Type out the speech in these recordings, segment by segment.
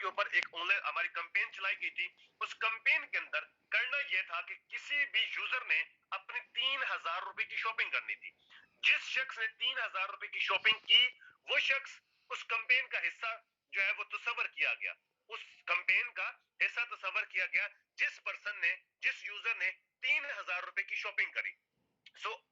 के ऊपर एक ऑनलाइन हमारी कैंपेन चलाई गई थी। उस कैंपेन के अंदर करना यह था कि किसी भी यूजर ने अपनी 3,000 रुपए की शॉपिंग करनी थी। जिस शख्स ने 3,000 रुपए की शॉपिंग की, वो शख्स उस कैंपेन का हिस्सा जो है वो तस्वर किया गया, उस कैंपेन का हिस्सा तस्वर किया गया जिस पर्सन ने, जिस यूजर ने 3,000 रुपए की शॉपिंग करी।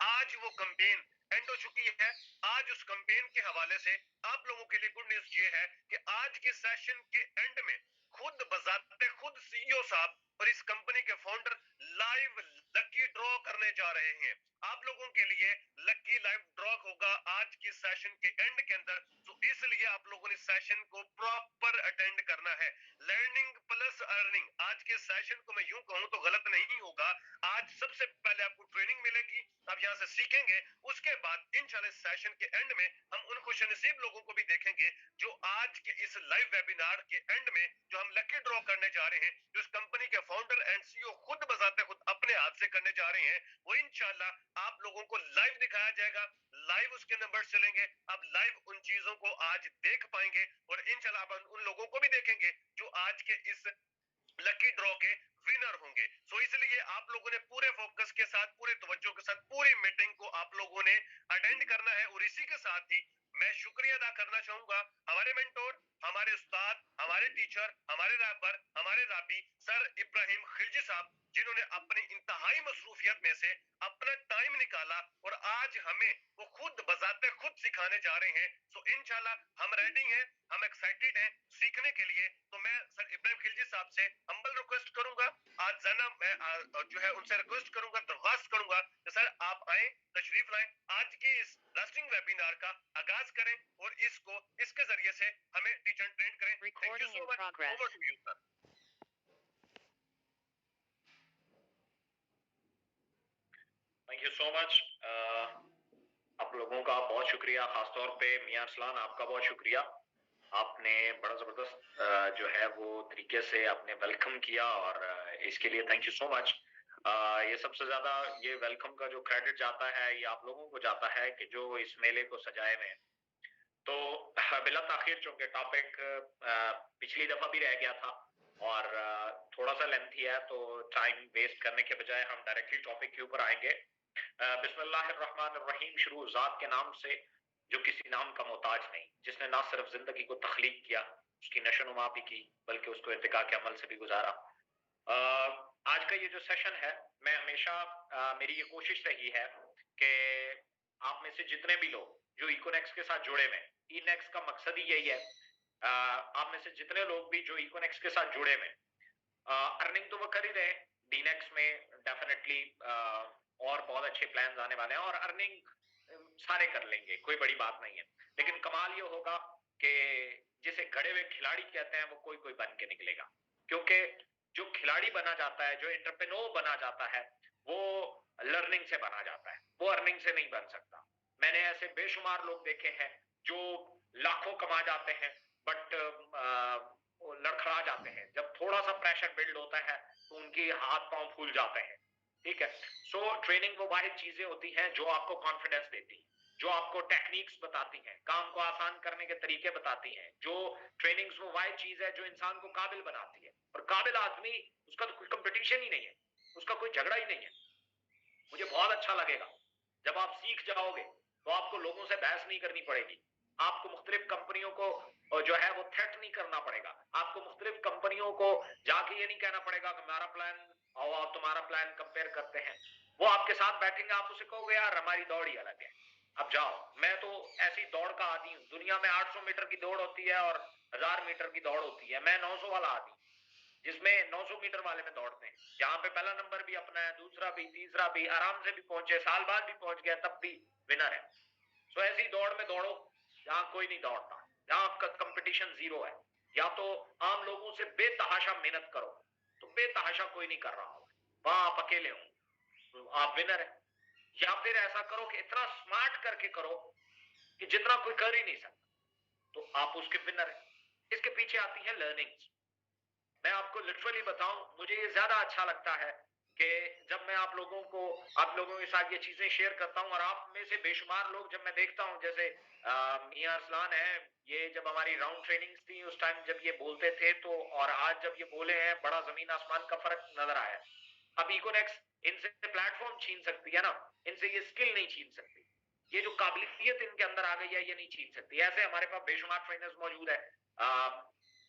आज वो कैंपेन एंड हो चुकी है। आज उस कैंपेन के हवाले से आप लोगों के लिए गुड न्यूज ये है कि आज के सेशन के एंड में खुद बजाते खुद सीईओ साहब और इस कंपनी के फाउंडर लाइव लकी ड्रॉ करने जा रहे हैं। आप लोगों के लिए लकी लाइव ड्रॉ होगा आज की सेशन के एंड के अंदर। तो इसलिए आप लोगों ने सेशन को प्रॉपर अटेंड करना है। लर्निंग प्लस अर्निंग, आज के सेशन को मैं यूं कहूं तो गलत नहीं होगा। आज सबसे पहले आपको ट्रेनिंग मिलेगी, आप यहां से सीखेंगे, उसके बाद इंशाल्लाह सेशन के एंड में हम उन खुशनसीब लोगों को भी देखेंगे जो आज के इस लाइव वेबिनार के एंड में जो हम लकी ड्रॉ करने जा रहे हैं, जो इस कंपनी के फाउंडर एंड सीईओ खुद बजाते खुद अपने हाथ से करने जा रहे हैं, वो इंशाल्लाह आप लोगों को लाइव दिखाया जाएगा, लाइव उसके नंबर चलेंगे, आप लाइव उन चीजों को आज देख पाएंगे और इंशाल्लाह आप उन लोगों को भी देखेंगे जो आज के इस लकी ड्रॉ के विनर होंगे। इसलिए आप लोगों ने पूरे फोकस के साथ, पूरे तवज्जो के साथ पूरी मीटिंग को आप लोगों ने अटेंड करना है। और इसी के साथ ही मैं शुक्रिया अदा करना चाहूंगा हमारे मेंटोर, हमारे उस्ताद, हमारे टीचर, हमारे रैपर, हमारे राबी सर इब्राहिम खिलजी साहब, जिन्होंने अपनी इंतहाई मसरूफियत में से अपना टाइम निकाला और आज हमें वो खुद बजाते खुद सिखाने जा रहे हैं। इंशाल्लाह हम रेडी हैं, हम एक्साइटेड हैं सीखने के लिए। तो मैं सर इब्राहिम खिलजी साहब से हम्बल रिक्वेस्ट करूंगा, आज जाना मैं जो है उनसे रिक्वेस्ट करूंगा, दरख्वास्त करूंगा कि सर आप आए, तशरीफ लाएं, आज की इस लास्टिंग वेबिनार का आगाज करें और इसको इसके जरिए से हमें टीचर ट्रेन करें। Thank you so much, over to you sir. Thank you so much. आप लोगों का बहुत शुक्रिया, खासतौर पे मियां अरसलान आपका बहुत शुक्रिया। आपने बड़ा जबरदस्त जो है वो तरीके से आपने वेलकम किया और इसके लिए थैंक यू सो मच। ये सबसे ज्यादा ये वेलकम का जो क्रेडिट जाता है ये आप लोगों को जाता है कि जो इस मेले को सजाए में। तो बिला ताखिर चूंकि टॉपिक पिछली दफा भी रह गया था और थोड़ा सा लेंथी है, तो टाइम वेस्ट करने के बजाय हम डायरेक्टली टॉपिक के ऊपर आएंगे। बिस्मिल्लाहिर्रहमानिर्रहीम, शुरू ज़ात के नाम से जो किसी नाम का मोहताज नहीं, जिसने ना सिर्फ जिंदगी को तख्लीक किया, उसकी नशोनुमा भी की, बल्कि उसको इर्तिका के अमल से भी गुजारा। आज का ये जो सेशन है, मैं हमेशा मेरी ये कोशिश रही है कि आप में से जितने भी लोग जो इकोनेक्स के साथ जुड़े हुए, इनेक्स का मकसद ही यही है, आप में से जितने लोग भी जो इकोनेक्स के साथ जुड़े हुए, अर्निंग तो वो कर ही रहे, डीनेक्स में डेफिनेटली और बहुत अच्छे प्लान्स आने वाले हैं और अर्निंग सारे कर लेंगे, कोई बड़ी बात नहीं है। लेकिन कमाल ये होगा कि जिसे गड़े हुए खिलाड़ी कहते हैं वो कोई कोई बन के निकलेगा, क्योंकि जो खिलाड़ी बना जाता है, जो एंटरप्रेन्योर बना जाता है, वो लर्निंग से बना जाता है, वो अर्निंग से नहीं बन सकता। मैंने ऐसे बेशुमार लोग देखे हैं जो लाखों कमा जाते हैं बट लड़खड़ा जाते हैं, जब थोड़ा सा प्रेशर बिल्ड होता है तो उनकी हाथ पांव फूल जाते हैं। ठीक है, ट्रेनिंग वो वाहिद चीजें होती हैं जो आपको कॉन्फिडेंस देती है, जो आपको टेक्निक्स बताती हैं, काम को आसान करने के तरीके बताती हैं। जो ट्रेनिंग्स वो वाहिद चीज है जो इंसान को काबिल बनाती है, और काबिल आदमी, उसका तो कोई कंपटीशन ही नहीं है, उसका कोई झगड़ा ही नहीं है। मुझे बहुत अच्छा लगेगा जब आप सीख जाओगे तो आपको लोगों से बहस नहीं करनी पड़ेगी, आपको मुख्तलिफ कंपनियों को जो है वो थ्रेट नहीं करना पड़ेगा, आपको मुख्तलिफ कंपनियों को जाके ये नहीं कहना पड़ेगा कि हमारा प्लान और तुम्हारा प्लान कंपेयर करते हैं। वो आपके साथ बैठेंगे, आप उसे कहोगे यार हमारी दौड़ ही अलग है, अब जाओ। मैं तो ऐसी दौड़ का आदी हूँ, दुनिया में 800 मीटर की दौड़ होती है और 1000 मीटर की दौड़ होती है, मैं 900 वाला आदी, जिसमें 900 मीटर वाले में दौड़ते हैं, जहां पे पहला नंबर भी अपना है, दूसरा भी, तीसरा भी, आराम से भी पहुंचे, साल बाद भी पहुंच गया तब भी विनर है। सो ऐसी दौड़ में दौड़ो जहां कोई नहीं दौड़ता, जहां आपका कंपटीशन जीरो है। या तो आम लोगों से बेतहाशा मेहनत करो, तो बेतहाशा कोई नहीं कर रहा हो, वहां आप अकेले हो, तो आप विनर है। या फिर ऐसा करो कि इतना स्मार्ट करके करो कि जितना कोई कर ही नहीं सकता, तो आप उसके विनर है। इसके पीछे आती है लर्निंग्स। मैं आपको लिटरली बताऊं, मुझे ये ज्यादा अच्छा लगता है कि जब मैं आप लोगों के साथ ये चीजें शेयर करता हूँ और आप में से बेशुमार लोग जब मैं देखता हूँ, जैसे मियां अरसलान है, ये जब हमारी राउंड ट्रेनिंग्स थी उस टाइम जब ये बोलते थे तो, और आज जब ये बोले हैं, बड़ा जमीन आसमान का फर्क नजर आया। अब इकोनेक्स इनसे प्लेटफॉर्म छीन सकती है ना, इनसे ये स्किल नहीं छीन सकती, ये जो काबिलियत इनके अंदर आ गई है ये नहीं छीन सकती। ऐसे हमारे पास बेशुमार ट्रेनर्स मौजूद है।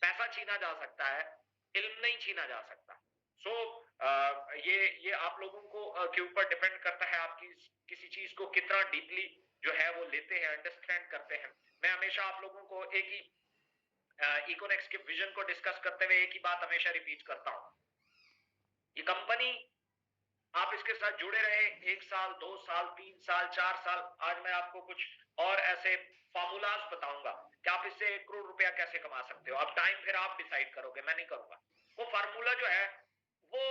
पैसा छीना जा सकता है, इल्म नहीं छीना जा सकता। सो ये आप लोगों को के ऊपर डिपेंड करता है, आपकी किसी चीज को कितना डीपली जो है वो लेते हैं, अंडरस्टैंड करते हैं। मैं हमेशा आप लोगों को एक ही इकोनेक्स के विजन को डिस्कस करते हुए एक ही बात हमेशा रिपीट करता हूँ, ये कंपनी, आप इसके साथ जुड़े रहे 1 साल 2 साल 3 साल 4 साल, आज मैं आपको कुछ और ऐसे फॉर्मूलाज बताऊंगा कि आप इससे 1 करोड़ रुपया कैसे कमा सकते हो। अब टाइम फिर आप डिसाइड करोगे, मैं नहीं करूंगा। वो फार्मूला जो है वो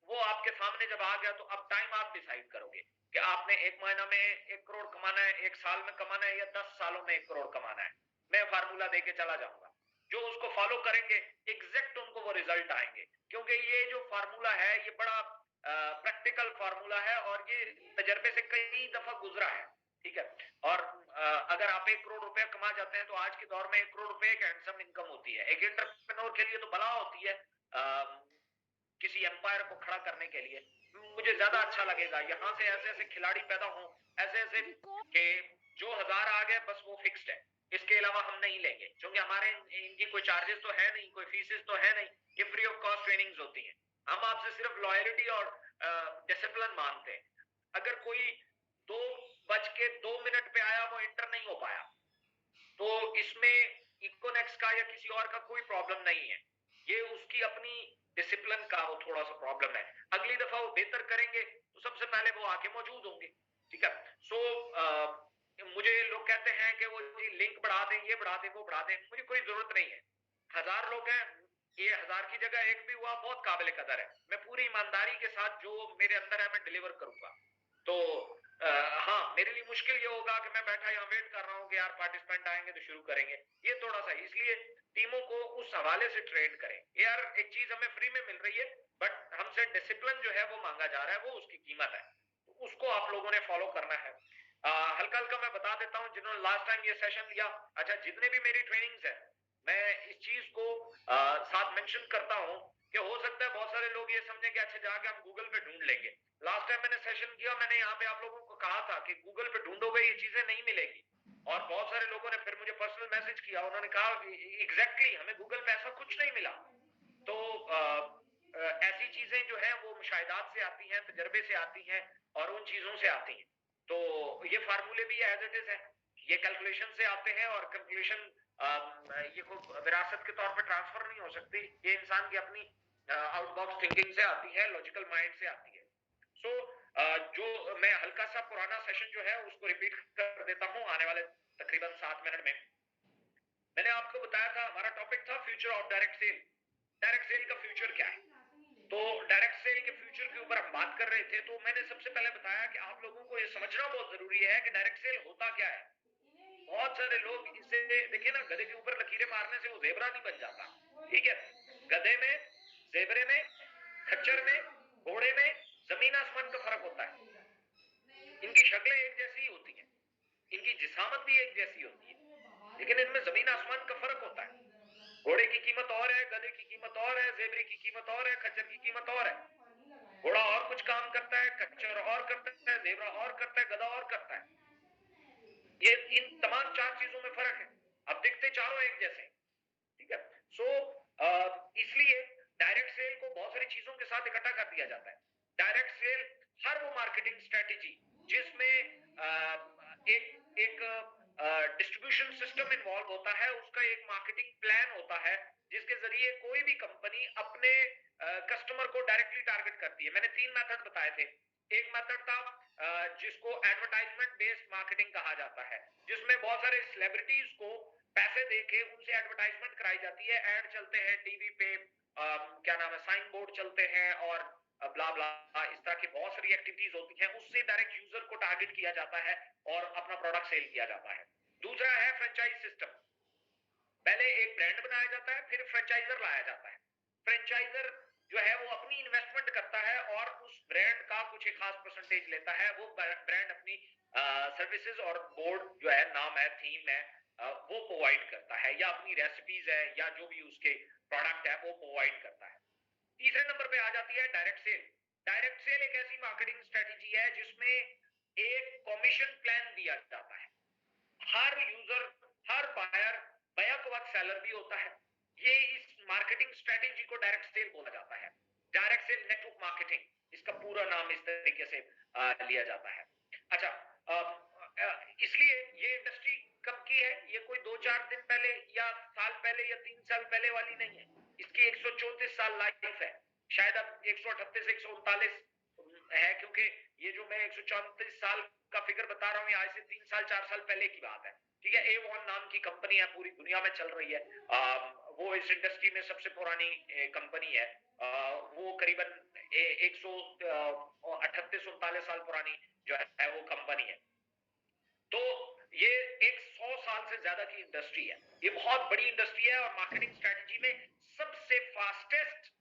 वो आपके सामने जब आ गया तो अब टाइम आप डिसाइड करोगे कि आपने 1 महीना में 1 करोड़ कमाना है, 1 साल में कमाना है, या 10 सालों में 1 करोड़ कमाना है। मैं फार्मूला देके चला जाऊंगा, जो उसको फॉलो करेंगे एग्जैक्ट उनको वो रिजल्ट आएंगे, क्योंकि ये जो फार्मूला है ये बड़ा प्रैक्टिकल फार्मूला है और ये तजर्बे से कई दफा गुजरा है। ठीक है, और अगर आप 1 करोड़ रुपया कमा जाते हैं तो आज के दौर में 1 करोड़ रुपए एक हैंडसम इनकम होती है। एक एंटरप्रेन्योर के लिए तो बला होती है, किसी एम्पायर को खड़ा करने के लिए। मुझे ज्यादा अच्छा लगेगा यहाँ से ऐसे ऐसे खिलाड़ी पैदा हों, ऐसे ऐसे कि जो 1000 आ गए बस वो फिक्स्ड है, इसके अलावा हम नहीं लेंगे, क्योंकि हमारे इनकी कोई चार्जेस तो है नहीं, कोई फीसेस तो है नहीं, ये फ्री ऑफ कॉस्ट ट्रेनिंग्स होती हैं। हम आपसे सिर्फ लॉयल्टी और डिसिप्लिन मांगते हैं। अगर कोई 2 बज के 2 मिनट पे आया, वो इंटर नहीं हो पाया, तो इसमें इकोनेक्स का या किसी और का कोई प्रॉब्लम नहीं है, ये उसकी अपनी डिसिप्लिन का वो थोड़ा सा प्रॉब्लम है। अगली दफा वो बेहतर करेंगे तो सबसे पहले वो आके मौजूद होंगे। ठीक है, सो मुझे लोग कहते हैं कि वो लिंक बढ़ा दें, ये बढ़ा दें, वो बढ़ा दें, मुझे कोई जरूरत नहीं है। 1000 लोग हैं, ये 1000 की जगह एक भी हुआ बहुत काबिल कदर है। मैं पूरी ईमानदारी के साथ जो मेरे अंदर है मैं डिलीवर करूंगा। तो हाँ, मेरे लिए मुश्किल ये होगा कि मैं बैठा यहाँ वेट कर रहा हूँ कि यार पार्टिसिपेंट आएंगे तो शुरू करेंगे, ये थोड़ा सा, इसलिए टीमों को उस हवाले से ट्रेन करें। यार एक चीज हमें फ्री में मिल रही है बट हमसे डिसिप्लिन जो है वो मांगा जा रहा है, वो उसकी कीमत है, तो उसको आप लोगों ने फॉलो करना है। हल्का हल्का मैं बता देता हूँ जिन्होंने लास्ट टाइम ये सेशन लिया। अच्छा, जितने भी मेरी ट्रेनिंग्स है मैं इस चीज को साथ मेंशन करता हूँ कि हो सकता है बहुत सारे लोग ये समझें कि अच्छा जाके हम गूगल पे ढूंढ लेंगे। लास्ट टाइम मैंने सेशन किया, मैंने यहाँ पे आप लोगों को कहा था कि गूगल पे ढूंढोगे ये चीजें नहीं मिलेगी, और बहुत सारे लोगों ने फिर मुझे पर्सनल मैसेज किया, उन्होंने कहा एग्जैक्टली हमें गूगल पे ऐसा कुछ नहीं मिला। तो ऐसी चीजें जो है वो मुशाहिदात से आती हैं, तजर्बे से आती हैं और उन चीजों से आती हैं। तो ये फार्मूले भी एज इट इज है, ये कैलकुलेशन से आते हैं, और कैलकुलेशन ये कोई विरासत के तौर पर ट्रांसफर नहीं हो सकती, ये इंसान की अपनी आउट बॉक्स थिंकिंग से आती है, लॉजिकल माइंड से आती है। सो जो मैं हल्का सा पुराना सेशन जो है उसको रिपीट कर देता हूँ आने वाले तकरीबन 7 मिनट में। मैंने आपको बताया था हमारा टॉपिक था future of direct sale. Direct sale का फ्यूचर क्या है, तो डायरेक्ट सेल के फ्यूचर के ऊपर हम बात कर रहे थे। तो मैंने सबसे पहले बताया कि आप लोगों को ये समझना बहुत जरूरी है कि डायरेक्ट सेल होता क्या है। बहुत सारे लोग इसे, देखिए ना, गधे के ऊपर लकीरें मारने से वो जेबरा नहीं बन जाता। ठीक है, गधे में, जेबरे में, खच्चर में, घोड़े में जमीन आसमान का फर्क होता है। इनकी शक्लें एक जैसी ही होती हैं, इनकी जिसामत भी एक जैसी होती है, लेकिन इनमें जमीन आसमान का फर्क होता है। घोड़े की कीमत और है, गधे की कीमत और है, जेबरे की कीमत और है, खच्चर की कीमत और है। घोड़ा और कुछ काम करता है, खच्चर और करता है, जेबरा और करता है, गधा और करता है। ये इन तमाम 4 चीजों में फर्क है। अब दिखते चारों एक जैसे। ठीक है, सो इसलिए डायरेक्ट सेल को बहुत सारी चीजों के साथ इकट्ठा कर दिया जाता है। डायरेक्ट सेल हर वो मार्केटिंग स्ट्रेटेजी जिसमें एक एक डिस्ट्रीब्यूशन सिस्टम इन्वॉल्व होता है, उसका एक मार्केटिंग प्लान होता है, जिसके जरिए कोई भी कंपनी अपने कस्टमर को डायरेक्टली टारगेट करती है। मैंने 3 मेथड बताए थे। एक मेथड था जिसको एडवर्टाइजमेंट बेस्ड मार्केटिंग कहा जाता है, जिसमें बहुत सारे सेलिब्रिटीज को पैसे देके उनसे एडवर्टाइजमेंट कराई जाती है, ऐड चलते हैं टीवी पे, क्या नाम है, साइन बोर्ड चलते हैं, और ब्ला ब्ला, इस तरह की बहुत सारी एक्टिविटीज होती हैं, उससे डायरेक्ट यूजर को टारगेट किया जाता है और अपना प्रोडक्ट सेल किया जाता है। दूसरा है फ्रेंचाइज सिस्टम। पहले एक ब्रांड बनाया जाता है, फिर फ्रेंचाइजर लाया जाता है। फ्रेंचाइजर जो है वो अपनी इन्वेस्टमेंट करता है और उस ब्रांड का कुछ एक खास परसेंटेज लेता है, वो ब्रांड अपनी सर्विसेज और बोर्ड जो है, नाम है, थीम है, वो प्रोवाइड करता है, या अपनी रेसिपीज है, या जो भी उसके प्रोडक्ट है वो प्रोवाइड करता है। तीसरे नंबर पे आ जाती है डायरेक्ट सेल। डायरेक्ट सेल एक ऐसी मार्केटिंग स्ट्रेटेजी है जिसमें एक कमीशन प्लान दिया जाता है। हर यूजर, हर बायर बैक वक्त सेलर भी होता है। ये इस मार्केटिंग स्ट्रेटेजी को डायरेक्ट सेल बोला जाता है। डायरेक्ट सेल नेटवर्क मार्केटिंग इसका पूरा नाम इस तरीके से लिया जाता है। अच्छा, इसलिए ये इंडस्ट्री कब की है? ये कोई 2-4 दिन पहले या साल पहले या 3 साल पहले वाली नहीं है। इसकी 134 साल लाइफ है। शायद अब 138 से 139 है, क्योंकि ये जो मैं 134 साल का फिगर बता रहा हूँ, आज से 3 साल 4 साल पहले की बात है। ठीक है, A1 नाम की कंपनी है, पूरी दुनिया में चल रही है। वो इस इंडस्ट्री में सबसे पुरानी कंपनी है। वो करीबन 138-39 साल पुरानी जो है वो कंपनी है। तो ये एक 100 साल से ज्यादा की इंडस्ट्री है। ये बहुत बड़ी इंडस्ट्री है और मार्केटिंग स्ट्रेटजी में सबसे fastest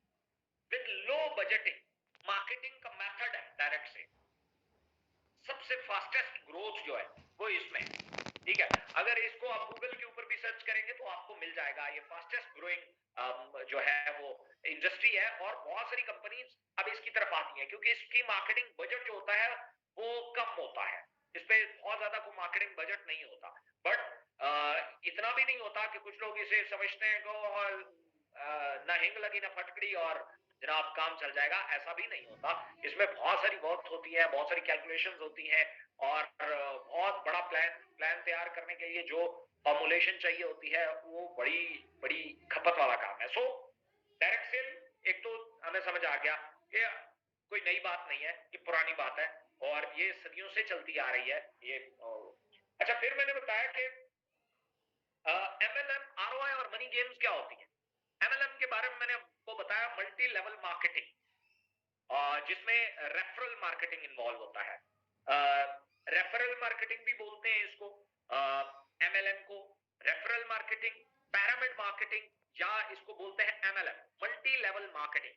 with low budgeting marketing का मेथड है डायरेक्ट से। सबसे फास्टेस्ट ग्रोथ जो है वो इसमें, ठीक है। अगर इसको आप गूगल के ऊपर भी सर्च करेंगे तो आपको मिल जाएगा। ये फास्टेस्ट ग्रोइंग जो है वो इंडस्ट्री है, और बहुत सारी कंपनीज अब इसकी तरफ आती है, क्योंकि इसकी मार्केटिंग बजट जो होता है वो कम होता है। इस पे बहुत ज्यादा कोई मार्केटिंग बजट नहीं होता, बट इतना भी नहीं होता कि कुछ लोग इसे समझते हैं को ना हिंग लगी ना फटकड़ी और जनाब काम चल जाएगा। ऐसा भी नहीं होता। इसमें बहुत सारी बहुत होती है, बहुत सारी कैलकुलेशंस होती हैं, और बहुत बड़ा प्लान तैयार करने के लिए जो फॉर्मुलेशन चाहिए होती है वो बड़ी बड़ी खपत वाला काम है। सो डायरेक्ट सेल एक तो हमें समझ आ गया कि कोई नई बात नहीं है, ये पुरानी बात है और ये सदियों से चलती आ रही है ये। अच्छा, फिर मैंने बताया कि MLM, ROI और मनी गेम्स क्या होती है। MLM के बारे में मैंने आपको बताया, मल्टी लेवल मार्केटिंग, जिसमें रेफरल मार्केटिंग इन्वॉल्व होता है। रेफरल मार्केटिंग भी बोलते हैं इसको, MLM को रेफरल मार्केटिंग, पैरामिड मार्केटिंग, या इसको बोलते हैं MLM, multi level marketing.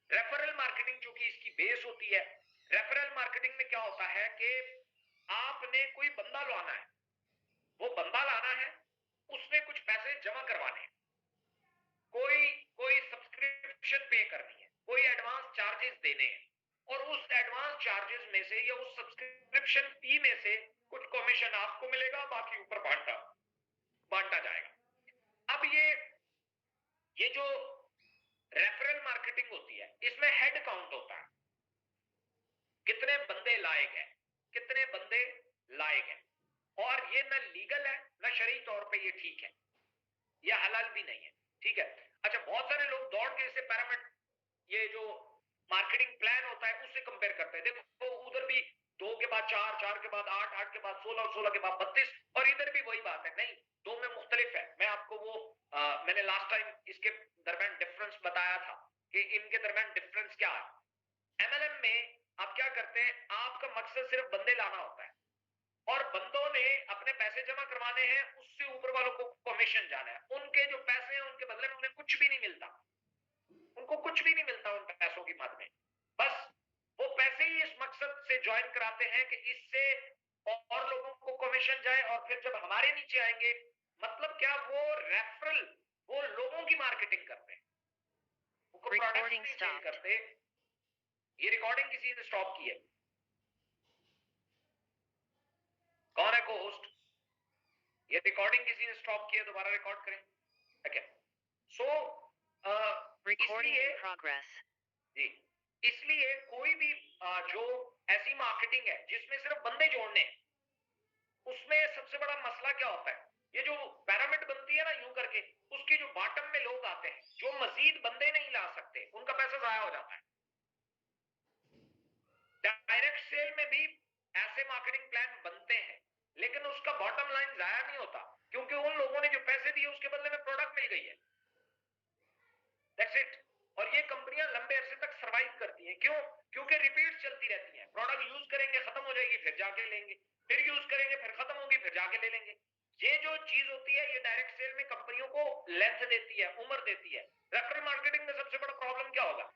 Referral marketing जो कि इसकी बेस होती है, रेफरल मार्केटिंग में क्या होता है कि आपने कोई बंदा लाना है, वो बंदा लाना है, उसने कुछ पैसे जमा करवाने हैं, कोई कोई सब्सक्रिप्शन पे करनी है, कोई एडवांस चार्जेस देने हैं, और उस एडवांस चार्जेस में से या उस सब्सक्रिप्शन फी में से कुछ कमीशन आपको मिलेगा, बाकी ऊपर बांटा बांटा जाएगा। अब ये जो रेफरल मार्केटिंग होती है, इसमें हेड काउंट होता है, कितने बंदे लायक हैं, कितने बंदे लायक हैं, और ये ना लीगल है ना शरई तौर पे ये ठीक है, ये हलाल भी नहीं है। ठीक है। अच्छा, बहुत सारे लोग दौड़ के इसे पैरामिड, ये जो मार्केटिंग प्लान होता है उससे कंपेयर करते हैं। देखो तो उधर भी 2 के बाद 4, 4 के बाद 8, 8 के बाद 16, 16 के बाद 32, और इधर भी वही बात है। नहीं, दो में मुख्तलिफ है। मैं आपको वो मैंने लास्ट टाइम इसके दरमियान डिफरेंस बताया था कि इनके दरमियान डिफरेंस क्या है। MLM में आप क्या करते हैं, आपका मकसद सिर्फ बंदे लाना होता है, और बंदों ने अपने पैसे जमा करवाने हैं, उससे ऊपर वालों को कमीशन जाना है। उनके जो पैसे हैं उनके बदले में उन्हें कुछ भी नहीं मिलता, उनको कुछ भी नहीं मिलता उन पैसों की मद में। बस वो पैसे ही इस मकसद से ज्वाइन कराते हैं कि इससे और लोगों को कमीशन जाए, और फिर जब हमारे नीचे आएंगे, मतलब क्या, वो रेफरल, वो लोगों की मार्केटिंग करते हैं, उनको प्रोडक्ट नहीं सेल करते। ये रिकॉर्डिंग किसी ने स्टॉप की है? कौन है को होस्ट? ये रिकॉर्डिंग किसी ने स्टॉप की है, दोबारा रिकॉर्ड करें। Okay, so recording in progress जी। इसलिए कोई भी जो ऐसी मार्केटिंग है जिसमें सिर्फ बंदे जोड़ने हैं, उसमें सबसे बड़ा मसला क्या होता है, ये जो पिरामिड बनती है ना यूं करके, उसके जो बॉटम में लोग आते हैं जो मजीद बंदे नहीं ला सकते, उनका पैसा जाया हो जाता है। डायरेक्ट सेल में भी ऐसे मार्केटिंग प्लान बनते हैं, लेकिन उसका बॉटम लाइन जाया नहीं होता, क्योंकि उन लोगों ने जो पैसे दिए उसके बदले में प्रोडक्ट मिल गई है। That's it. और ये कंपनियां लंबे अरसे तक सरवाइव करती हैं। क्यों? क्योंकि रिपीट चलती रहती हैं। प्रोडक्ट यूज करेंगे, खत्म हो जाएगी, फिर जाके लेंगे, फिर यूज करेंगे, फिर खत्म होगी, फिर जाके ले लेंगे। ये जो चीज होती है, ये डायरेक्ट सेल में कंपनियों को लेंथ देती है, उम्र देती है। रेफरल मार्केटिंग में सबसे बड़ा प्रॉब्लम क्या होगा?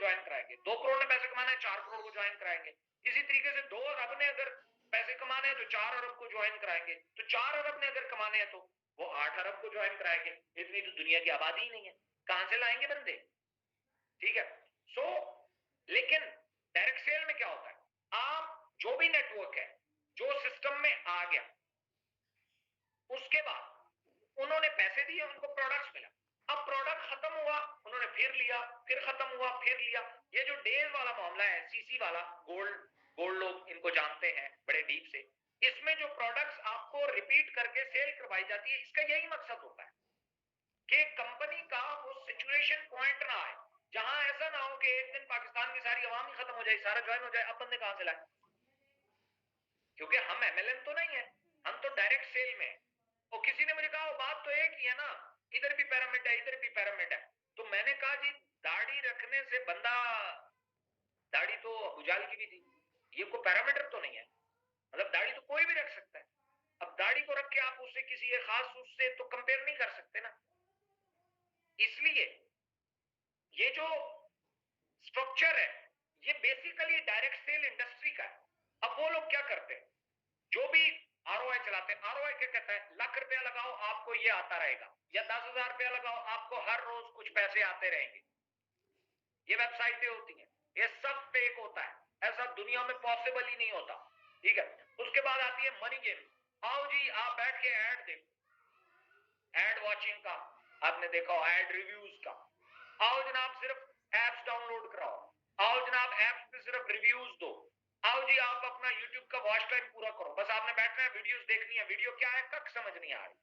ज्वाइन कराएंगे, 2 करोड़ ने पैसे कमाना है 4 करोड़ को ज्वाइन कराएंगे। इसी तरीके से 2 अरब ने अगर पैसे कमाने हैं तो 4 अरब को ज्वाइन कराएंगे, तो 4 अरब ने अगर कमाने हैं तो वो 8 अरब को ज्वाइन कराएंगे। इतनी तो दुनिया की आबादी ही नहीं है, कहां से लाएंगे बंदे? ठीक है। सो लेकिन डायरेक्ट सेल में क्या होता है, आप जो भी नेटवर्क है जो सिस्टम में आ गया, उसके बाद उन्होंने पैसे दिए, उनको प्रोडक्ट्स मिला, अब प्रोडक्ट खत्म हुआ, उन्होंने फिर लिया, फिर खत्म हुआ, फिर लिया। ये जो डेज वाला मामला है, सीसी वाला, गोल्ड गोल्ड लोग इनको जानते हैं बड़े डीप से, इसमें जो प्रोडक्ट्स आपको रिपीट करके सेल करवाई जाती है, इसका यही मकसद होता है कि कंपनी का वो सिचुएशन पॉइंट ना आए जहां ऐसा ना हो कि एक दिन पाकिस्तान की सारी आवाम ही खत्म हो जाए, सारा ज्वाइन हो जाए, अब बंदे कहां से लाए? क्योंकि हम एमएलएम तो नहीं है, हम तो डायरेक्ट सेल में है। और किसी ने मुझे कहा वो बात तो एक ही है ना, इधर भी पैरामिड है, इधर भी पैरामिड है। तो मैंने कहा जी, दाढ़ी रखने से बंदा, दाढ़ी तो अबू जाहल की भी थी, ये कोई पैरामीटर तो नहीं है, मतलब दाढ़ी तो कोई भी रख सकता है। अब दाढ़ी को रख के आप उससे किसी एक खास उससे तो कंपेयर नहीं कर सकते ना। इसलिए ये जो स्ट्रक्चर है ये बेसिकली डायरेक्ट सेल इंडस्ट्री का है। अब वो लोग क्या करते हैं, जो भी आरओआई चलाते हैं, आरओआई क्या कहता है, लाख रुपया लगाओ आपको ये आता रहेगा, या 10,000 रुपया लगाओ आपको हर रोज कुछ पैसे आते रहेंगे। ये वेबसाइटें होती हैं, ये सब फेक होता है, ऐसा दुनिया में पॉसिबल ही नहीं होता। ठीक है। उसके बाद आती है मनी गेम। आओ जी आप बैठ के ऐड देखो, एड वॉचिंग का आपने देखा, एड रिव्यूज का। आओ जनाब सिर्फ एप्स डाउनलोड कराओ, आओ जनाब एप्स पे सिर्फ रिव्यूज दो, आओ जी आप अपना यूट्यूब का वॉच टाइम पूरा करो, बस आपने बैठना है वीडियोस देखनी है। वीडियो क्या है कख समझ नहीं आ रही,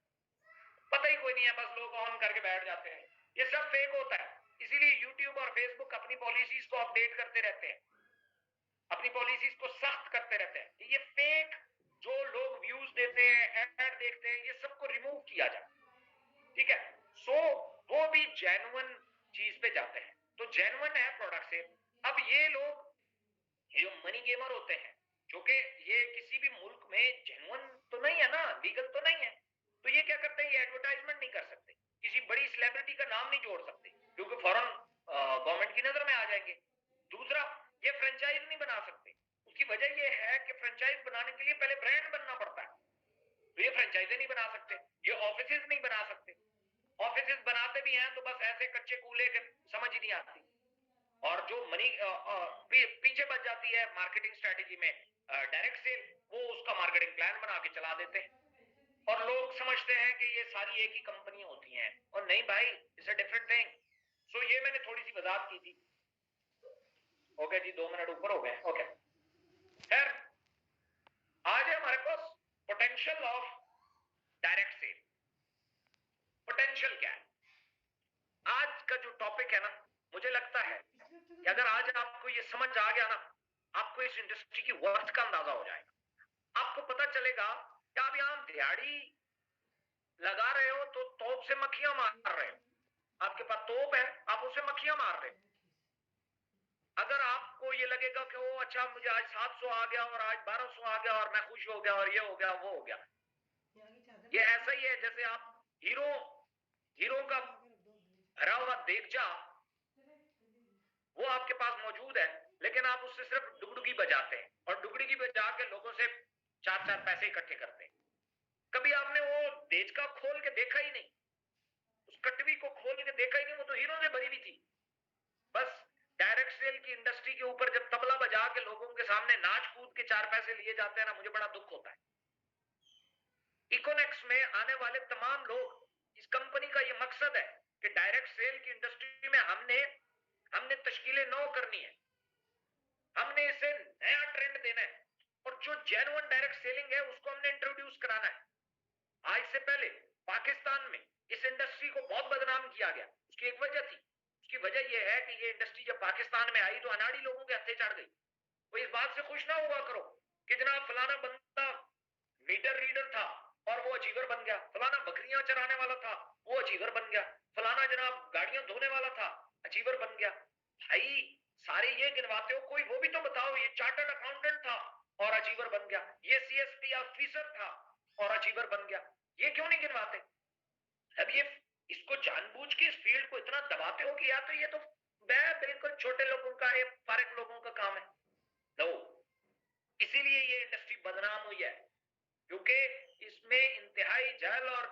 पता ही कोई नहीं है, बस लोग ऑन करके बैठ जाते हैं। ये सब फेक होता है। इसीलिए यूट्यूब और फेसबुक अपनी पॉलिसीज को अपडेट करते रहते हैं, अपनी पॉलिसीज को सख्त करते रहते हैं। ये फेक जो लोग व्यूज देते हैं, एड देखते हैं, ये सबको रिमूव किया जाए। ठीक है। सो वो भी जेन्युइन चीज पे जाते हैं, तो जेन्युइन है प्रोडक्ट से। अब ये लोग, ये जो मनी गेमर होते हैं, जो कि ये किसी भी मुल्क में जेन्युइन तो नहीं है ना, लीगल तो नहीं है, तो ये क्या करते हैं, ये एडवर्टाइजमेंट नहीं कर सकते, किसी बड़ी सेलिब्रिटी का नाम नहीं जोड़ सकते, क्योंकि फौरन गवर्नमेंट की नजर में आ जाएंगे। दूसरा, ये फ्रेंचाइज नहीं बना सकते। उसकी वजह ये है कि फ्रेंचाइज बनाने के लिए पहले ब्रांड बनना पड़ता है, तो ये फ्रेंचाइज नहीं बना सकते, ये ऑफिसेज नहीं बना सकते। ऑफिसेज बनाते भी हैं तो बस ऐसे कच्चे कूले के समझ ही नहीं आती, और जो मनी पीछे बच जाती है मार्केटिंग स्ट्रेटेजी में, डायरेक्ट सेल, वो उसका मार्केटिंग प्लान बना के चला देते हैं, और लोग समझते हैं कि ये सारी एक ही कंपनी होती हैं, और नहीं भाई, इट्स अ डिफरेंट थिंग। सो ये मैंने थोड़ी सी वजाहत की थी। ओके जी, 2 मिनट ऊपर हो गए। ओके, खैर आज है हमारे पास potential of direct sale. Potential क्या है, आज का जो टॉपिक है ना, मुझे लगता है कि अगर आज आपको ये समझ आ गया ना, आपको इस इंडस्ट्री की वर्थ का अंदाजा हो जाएगा। आपको पता चलेगा कि आप यहां दिहाड़ी लगा रहे हो तो तोप से मक्खियां मार रहे हो, आपके पास तोप है, आप उससे मक्खियां मार रहे हो। अगर आपको ये लगेगा कि वो अच्छा मुझे आज 700 आ गया और आज 1200 आ गया और मैं खुश हो गया और ये हो गया वो हो गया, ये ऐसा ही है जैसे आप हीरो हीरो का भरा हुआ देगचा वो आपके पास मौजूद है, लेकिन आप उससे सिर्फ डुगडुगी बजाते हैं, और डुगडुगी बजा के लोगों से 4-4 पैसे इकट्ठे करते हैं। कभी आपने वो देचका खोल के देखा ही नहीं, उस कटवी को खोल के देखा ही नहीं, वो तो हीरो से भरी हुई थी। बस डायरेक्ट सेल की इंडस्ट्री के ऊपर जब तबला बजा के लोगों के सामने नाच कूद के 4 पैसे लिए जाते हैं ना, मुझे बड़ा दुख होता है। इकोनेक्स में आने वाले तमाम लोग, इस कंपनी का ये मकसद है कि डायरेक्ट सेल की इंडस्ट्री में हमने तश्कीलें नौ करनी है, हमने इसे नया ट्रेंड देना है, और जो जेन्युइन डायरेक्ट सेलिंग है उसको हमने इंट्रोड्यूस कराना है। आज से पहले पाकिस्तान में इस इंडस्ट्री को बहुत बदनाम किया गया, उसकी एक वजह थी। उसकी वजह यह है कि ये इंडस्ट्री जब पाकिस्तान में आई तो अनाड़ी लोगों के हत्थे चढ़ गई। वो इस बात से खुश ना हुआ करो कि जनाब फलाना बंदा मीटर रीडर था और वो अचीवर बन गया, फलाना बकरियां चराने वाला था वो अचीवर बन गया, फलाना जनाब गाड़ियां धोने वाला था अचीवर बन गया। भाई सारे ये गिनवाते हो, कोई वो भी तो बताओ, ये चार्टर्ड अकाउंटेंट था और अचीवर बन गया, ये सीएसपी ऑफिसर था और अचीवर बन गया, ये क्यों नहीं गिनवाते? अब ये इसको जानबूझ के इस फील्ड को इतना दबाते हो कि या तो ये तो वह बिल्कुल छोटे लोगों का, ये फारिग लोगों का काम है। लो, इसीलिए ये इंडस्ट्री बदनाम हुई है, क्योंकि इसमें इंतहाई जहल और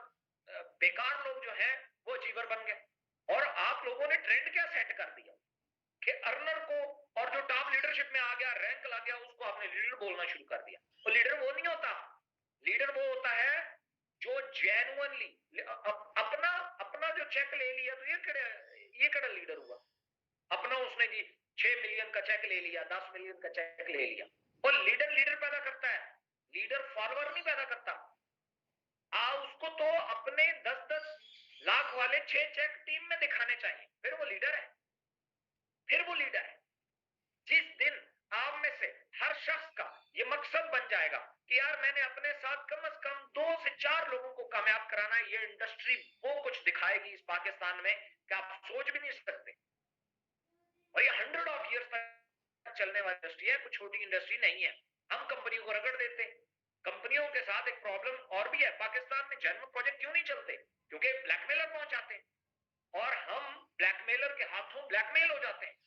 बेकार लोग जो हैं वो अचीवर बन गए। और आप लोगों ने ट्रेंड क्या सेट कर दिया कि अर्नर को, और जो टॉप लीडरशिप में आ गया, रैंक ला गया, उसको आपने लीडर बोलना शुरू कर दिया। तो लीडर वो नहीं होता, लीडर वो होता है जो जेन्युइनली अपना अपना जो चेक ले लिया, तो ये कड़ा लीडर हुआ। अपना उसने जी 6 मिलियन का चेक ले लिया, 10 मिलियन का चेक ले लिया। और लीडर लीडर पैदा करता है, लीडर फॉलोअर नहीं पैदा करता। उसको तो अपने 10-10 लाख वाले 6 चेक टीम में दिखाने चाहिए, फिर वो लीडर है, फिर वो लीडर है। जिस दिन आप में से हर शख्स का ये मकसद बन जाएगा कि यार मैंने अपने साथ कम से कम 2 से 4 लोगों को कामयाब कराना है, ये इंडस्ट्री वो कुछ दिखाएगी इस पाकिस्तान में कि आप सोच भी नहीं सकते। और ये 100 ऑफ ईयर्स तक चलने वाली इंडस्ट्री है, कुछ छोटी इंडस्ट्री नहीं है। हम कंपनियों को रगड़ देते हैं। कंपनियों के साथ एक प्रॉब्लम और भी है, पाकिस्तान में जेन्युइन प्रोजेक्ट क्यों नहीं चलते? क्योंकि ब्लैकमेलर पहुंच जाते हैं और हम ब्लैकमेलर के हाथों ब्लैकमेल हो जाते हैं।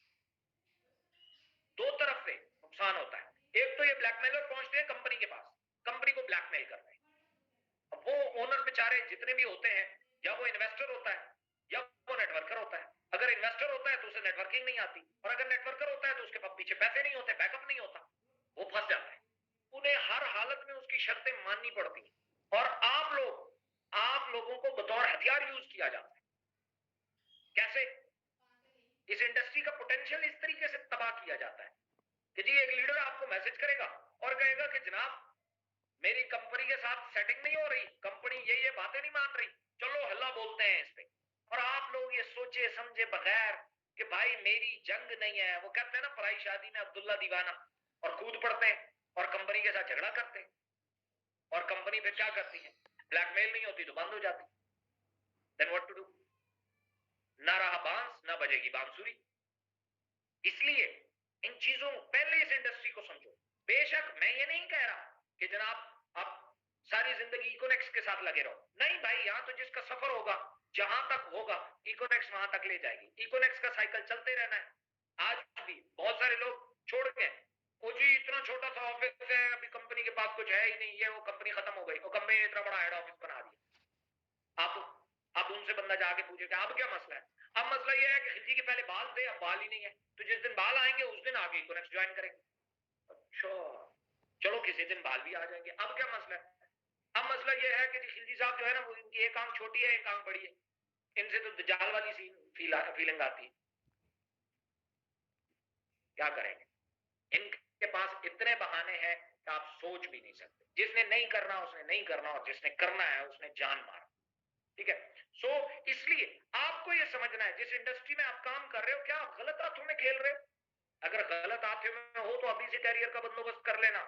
दो तरफ से नुकसान होता है। एक तो ये ब्लैकमेलर पहुंचते हैं कंपनी के पास, कंपनी को ब्लैकमेल करते हैं। अब वो ओनर बेचारे जितने भी होते हैं, या वो इन्वेस्टर होता है या वो नेटवर्कर होता है। अगर इन्वेस्टर होता है तो उसे नेटवर्किंग नहीं आती, और अगर नेटवर्कर होता है तो उसके पास पीछे पैसे नहीं होते, बैकअप नहीं होता, वो फंस जाता है। उन्हें हर हालत में उसकी शर्तें माननी पड़ती हैं। और आप लोगों को बतौर हथियार यूज किया जाता है। कैसे? इस इंडस्ट्री का पोटेंशियल इस तरीके से तबाह किया जाता है कि जी एक लीडर आपको मैसेज करेगा और कहेगा कि जनाब मेरी कंपनी के साथ सेटिंग नहीं हो रही, कंपनी ये बातें नहीं मान रही, चलो हल्ला बोलते हैं इस पे। और आप लोग ये सोचे समझे बगैर कि भाई मेरी जंग नहीं है, वो कहते हैं ना पराई शादी में अब्दुल्ला दीवाना, और कूद पड़ते हैं और कंपनी के साथ झगड़ा करते हैं। और कंपनी फिर क्या करती है? ब्लैकमेल नहीं होती तो बंद हो जाती। Then what to do? ना रहा बांस, ना बजेगी बांसुरी। इसलिए इन चीजों, पहले इस इंडस्ट्री को समझो। बेशक मैं ये नहीं कह रहा कि जनाब आप सारी जिंदगी इकोनेक्स के साथ लगे रहो, नहीं भाई, यहां तो जिसका सफर होगा जहां तक होगा इकोनेक्स वहां तक ले जाएगी। इकोनेक्स का साइकिल चलते रहना है। आज भी बहुत सारे लोग छोड़ के, ओ जी इतना छोटा सा ऑफिस है, अभी कंपनी के पास कुछ है ही नहीं, ये वो कंपनी खत्म हो गई, वो कंपनी ने इतना बड़ा हेड ऑफिस बना दिया। आप उनसे बंदा जाके पूछेगा अब क्या मसला है? अब मसला ये है कि खिलजी के पहले बाल थे, अब बाल ही नहीं है, तो जिस दिन बाल आएंगे उस दिन आगे इकोनेक्स ज्वाइन करेंगे। अच्छा, चलो किसी दिन बाल भी आ जाएंगे, अब क्या मसला है? अब मसला ये है कि खिलजी साहब जो है ना, वो इनकी एक आंख छोटी है, एक आंख बड़ी है, इनसे तो दज्जाल वाली फीलिंग आती है। क्या करेंगे? इनके पास इतने बहाने हैं कि आप सोच भी नहीं सकते। जिसने नहीं करना उसने नहीं करना, और जिसने करना है उसने जान मारा। ठीक है? सो इसलिए आपको यह समझना है, जिस इंडस्ट्री में आप काम कर रहे हो, क्या आप गलत हाथों में खेल रहे हो? अगर गलत हाथों में हो तो अभी से कैरियर का बंदोबस्त कर लेना।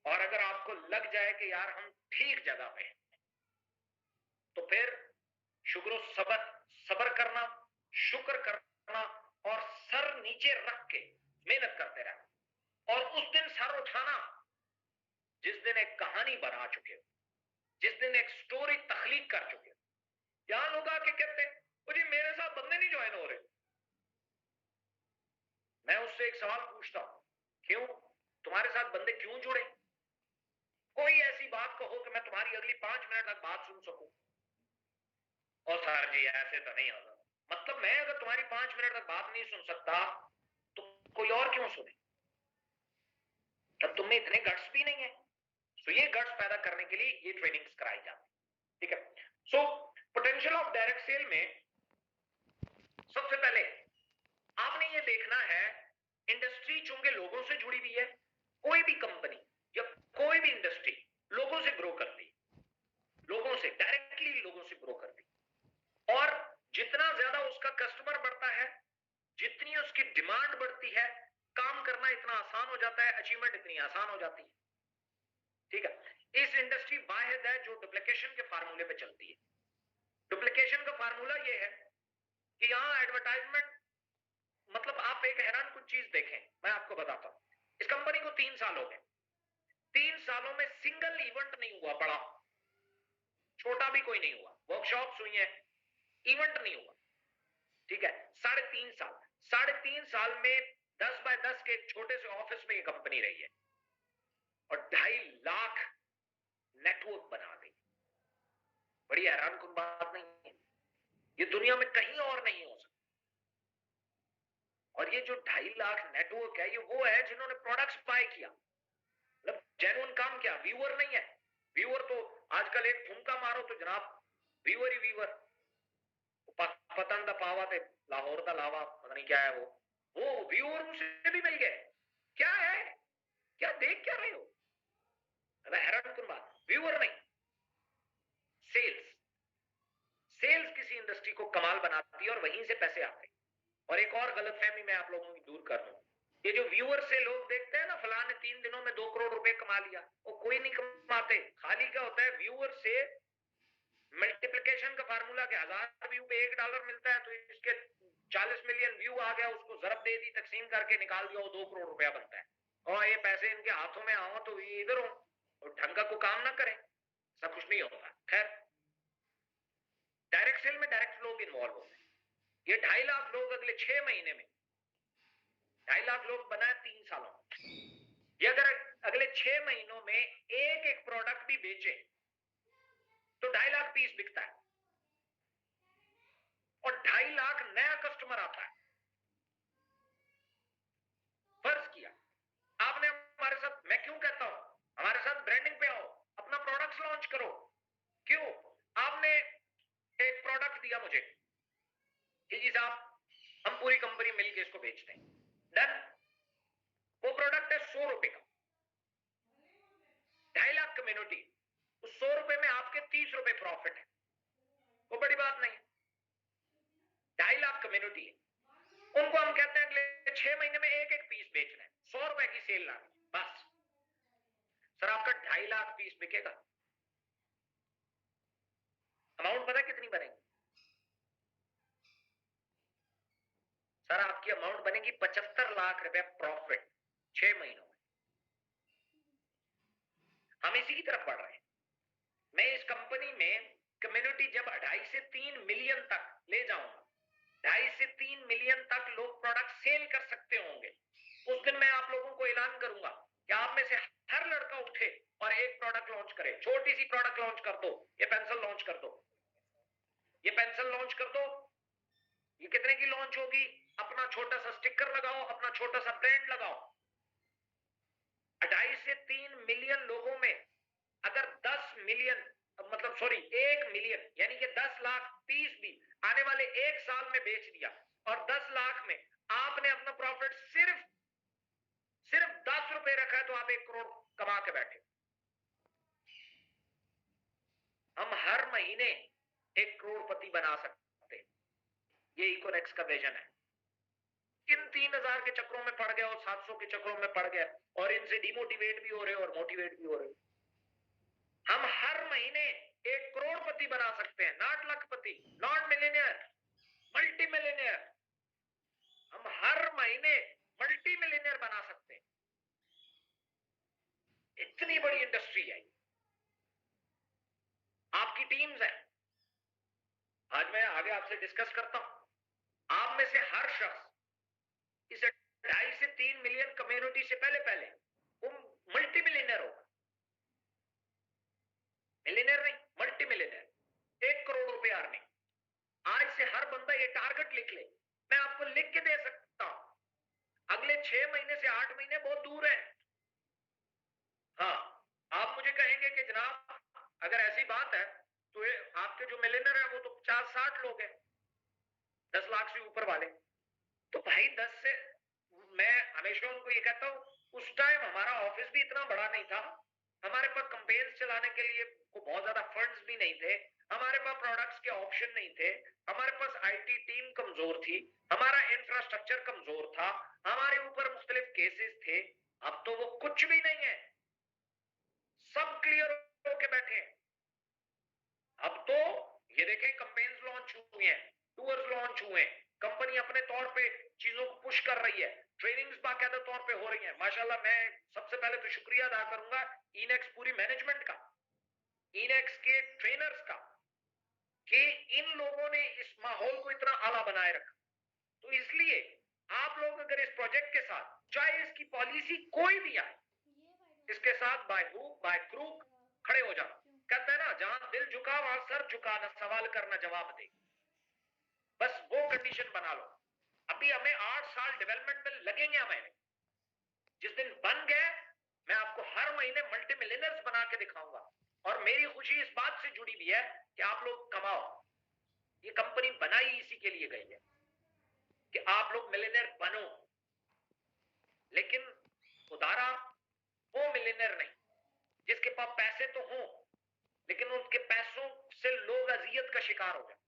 और अगर आपको लग जाए कि यार हम ठीक जगह पे हैं, तो फिर शुक्र सबर सबर करना, शुक्र करना, और सर नीचे रख के मेहनत करते रहना। और उस दिन सर उठाना जिस दिन एक कहानी बना चुके हो, जिस दिन एक स्टोरी तख्लीक कर चुके हो। यहां लोग आके कहते हैं जी मेरे साथ बंदे नहीं ज्वाइन हो रहे। मैं उससे एक सवाल पूछता हूं, क्यों? तुम्हारे साथ बंदे क्यों जुड़े? कोई ऐसी बात कहो कि मैं तुम्हारी अगली 5 मिनट तक बात सुन सकूं। और सर जी ऐसे तो नहीं होगा। मतलब मैं अगर तुम्हारी 5 मिनट तक बात नहीं सुन सकता तो कोई और क्यों सुने? तब तुम में इतने गट्स भी नहीं है। तो ये गट्स पैदा करने के लिए ये ट्रेनिंग्स कराई जाती है। ठीक है? So potential of direct sale में सबसे पहले आपने ये देखना है, इंडस्ट्री चूंकि लोगों से जुड़ी हुई है, कोई भी कंपनी या कोई भी इंडस्ट्री लोगों से ग्रो करती है, लोगों से डायरेक्टली लोगों से ग्रो करती है। और जितना ज्यादा उसका कस्टमर बढ़ता है, जितनी उसकी डिमांड बढ़ती है, काम करना इतना आसान हो जाता है, अचीवमेंट इतनी आसान हो जाती है। ठीक है? इस इंडस्ट्री वाहिद है जो डुप्लीकेशन के फार्मूले पे चलती है। डुप्लीकेशन का फार्मूला ये है कि यहां एडवर्टाइजमेंट, मतलब आप एक हैरान कुछ चीज देखें, मैं आपको बताता हूं। इस कंपनी को 3 साल हो गए, 3 सालों में सिंगल इवेंट नहीं हुआ बड़ा, छोटा भी कोई नहीं हुआ। वर्कशॉप्स हुई हैं, इवेंट नहीं हुआ। ठीक है, 3.5 साल, 3.5 साल में 10 बाय 10 के एक छोटे से ऑफिस में ये कंपनी रही है और 2.5 लाख नेटवर्क बना दी। बड़ी हैरान कुन बात नहीं है? ये दुनिया में कहीं और नहीं हो सकता। और ये जो 2.5 लाख नेटवर्क है, ये वो है जिन्होंने प्रोडक्ट्स बाय किया, मतलब जेन्युइन काम किया। व्यूअर नहीं है। व्यूअर तो आजकल एक ठुमका मारो तो जनाब व्यूअर ही व्यूअर, पतन दा पावा थे लाहौर का लावा, पता नहीं क्या है वो व्यूअर मुझसे भी मिल गए। क्या है, क्या देख क्या रहे हो? हैरान कुन बात, व्यूअर नहीं, सेल्स। सेल्स किसी इंडस्ट्री को कमाल बनाती है और वहीं से पैसे आते हैं। और एक और गलतफहमी मैं आप लोगों की दूर कर दूं, ये जो व्यूअर से लोग देखते हैं ना, फलां ने 3 दिनों में 2 करोड़ रुपए कमा लिया, वो कोई नहीं कमाते। खाली क्या होता है, व्यूअर से मल्टीप्लिकेशन का फार्मूला के 1000 व्यू पे $1 मिलता है, तो इसके 40 मिलियन व्यू आ गया, उसको जरब दे दी, तकसीम करके निकाल दिया, वो 2 करोड़ रुपया बनता है। और ये पैसे इनके हाथों में आओ तो ये इधर हो और ढंग का को काम ना करें, सब कुछ नहीं होता। खैर, डायरेक्ट सेल में डायरेक्ट लोग इन्वॉल्व होते हैं। ये 2.5 लाख लोग अगले 6 महीने में, 2.5 लाख लोग बनाए 3 सालों में, ये अगर अगले 6 महीनों में एक एक प्रोडक्ट भी बेचे तो 2.5 लाख पीस बिकता है और 2.5 लाख नया कस्टमर आता है। फर्ज किया आपने हमारे साथ, मैं क्यों कहता हूं हमारे साथ ब्रांडिंग पे आओ, अपना प्रोडक्ट्स लॉन्च करो। क्यों? आपने एक प्रोडक्ट दिया मुझे कि जी साहब हम पूरी कंपनी मिलकर इसको बेचते हैं, डन। वो प्रोडक्ट है 100 रुपए का, 2.5 लाख कम्युनिटी, उस 100 रुपए में आपके 30 रुपए प्रॉफिट है, वो बड़ी बात नहीं। 2.5 लाख कम्युनिटी है, उनको हम कहते हैं अगले 6 महीने में एक एक पीस बेचना है, 100 रुपए की सेल लानी, बस। सर आपका 2.5 लाख पीस बिकेगा, अमाउंट पता कितनी बनेगी? सर आपकी अमाउंट बनेगी 75 लाख रुपए प्रॉफिट 6 महीनों में। हम इसी की तरफ बढ़ रहे हैं। मैं इस कंपनी में कम्युनिटी जब 2.5 से 3 मिलियन तक ले जाऊंगा, 2.5 से 3 मिलियन तक लोग प्रोडक्ट सेल कर सकते होंगे, उस दिन मैं आप लोगों को ऐलान करूंगा कि आप में से हर लड़का उठे और एक प्रोडक्ट लॉन्च करे। छोटी सी प्रोडक्ट लॉन्च कर दो, ये पेंसिल लॉन्च कर दो, ये पेंसिल लॉन्च कर दो। ये कितने की लॉन्च होगी? अपना छोटा सा स्टिकर लगाओ, अपना छोटा सा ब्रांड लगाओ। 2.5 से 3 मिलियन लोगों में अगर 10 मिलियन, मतलब सॉरी 1 मिलियन यानी कि 10 लाख पीस भी आने वाले 1 साल में बेच दिया और 10 लाख में आपने अपना प्रॉफिट सिर्फ 10 रुपए रखा है, तो आप 1 करोड़ कमा के बैठे। हम हर महीने 1 करोड़पति बना सकते हैं, ये इकोनेक्स का विजन है। इन 3000 के चक्रों में पड़ गया और 700 के चक्रों में पड़ गया और इनसे डिमोटिवेट भी हो रहे और मोटिवेट भी हो रहे। हम हर महीने 1 करोड़पति बना सकते हैं, not Lakhpati, not millionaire, multi millionaire. हम हर महीने मल्टी मिलियनियर बना सकते हैं। इतनी बड़ी इंडस्ट्री है, आपकी टीम्स है। आज मैं आगे आपसे डिस्कस करता हूं। आप में से हर शख्स इस 2.5 से 3 मिलियन कम्युनिटी से पहले वो मल्टी मिलियनियर होगा। मिलियनियर नहीं, मल्टी मिलियनियर, 1 करोड़ रुपए अर्निंग। आज से हर बंदा ये टारगेट लिख ले, मैं आपको लिख के दे सकता हूं। अगले 6 महीने से 8 महीने बहुत दूर है। हाँ, आप मुझे कहेंगे कि जनाब अगर ऐसी बात है तो ये आपके जो मिलियनर है वो तो 50-60 लोग हैं, 10 लाख से ऊपर वाले। तो भाई 10 से, मैं हमेशा उनको ये कहता हूं, उस टाइम हमारा ऑफिस भी इतना बड़ा नहीं था, हमारे पास कंपेन्स चलाने के लिए बहुत ज्यादा फंड्स भी नहीं थे, हमारे पास प्रोडक्ट्स के ऑप्शन नहीं थे, हमारे पास आईटी टीम कमजोर थी, हमारा इंफ्रास्ट्रक्चर कमजोर था, हमारे ऊपर मुख्तलिफ केसेस थे। अब तो वो कुछ भी नहीं है, सब क्लियर होके बैठे हैं। अब तो ये देखें, कंपेन्स लॉन्च हुई हैं, टूर्स लॉन्च हुए हैं, कंपनी अपने तौर पे चीजों को पुश कर रही है, ट्रेनिंग्स बाकायदा तौर पे हो रही हैं। माशाल्लाह, मैं सबसे पहले तो शुक्रिया अदा करूंगा इनेक्स पूरी मैनेजमेंट का, इनेक्स के ट्रेनर्स का, कि इन लोगों ने इस माहौल को इतना आला बनाए रखा। तो इसलिए आप लोग अगर इस प्रोजेक्ट के साथ, चाहे इसकी पॉलिसी कोई भी आए, इसके साथ बाय हुक बाय क्रूक खड़े हो जाओ। कहते हैं ना, जहां दिल झुका वहां सर झुका, ना सवाल करना जवाब दे। बस वो कंडीशन बना लो। अभी हमें 8 साल डेवलपमेंट में लगेंगे। हमें जिस दिन बन गए, मैं आपको हर महीने मल्टी मिलियनर्स बना के दिखाऊंगा। और मेरी खुशी इस बात से जुड़ी हुई है कि आप लोग कमाओ। ये कंपनी बनाई इसी के लिए गई है कि आप लोग मिलियनर बनो। लेकिन उदारा वो मिलियनर नहीं जिसके पास पैसे तो हो, लेकिन उनके पैसों से लोग अजियत का शिकार हो जाए।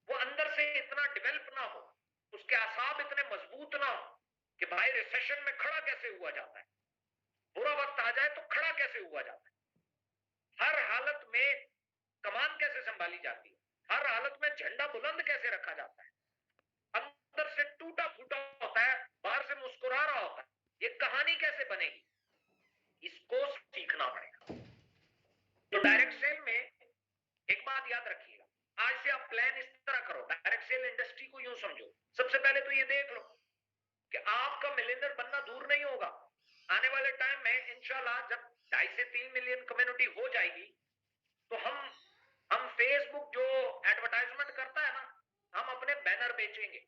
वो अंदर से इतना डेवलप ना हो, उसके आसाब इतने मजबूत ना हो कि भाई रिसेशन में खड़ा कैसे हुआ जाता है, बुरा वक्त आ जाए तो खड़ा कैसे हुआ जाता है, हर हालत में कमान कैसे संभाली जाती है, हर हालत में झंडा बुलंद कैसे रखा जाता है, अंदर से टूटा फूटा होता है, बाहर से मुस्कुरा रहा होता है। ये कहानी कैसे बनेगी, इसको सीखना पड़ेगा। तो डायरेक्ट सेल में एक बात याद रखिएगा, आज से आप प्लान इस तरह करो। डायरेक्ट सेल इंडस्ट्री को यूं समझो, सबसे पहले तो ये देख लो कि आपका मिलियनर बनना दूर नहीं होगा। आने वाले टाइम में इंशाल्लाह जब 2.5 से 3 मिलियन कम्युनिटी हो जाएगी, तो हम फेसबुक जो एडवर्टाइजमेंट करता है ना, हम अपने बैनर बेचेंगे।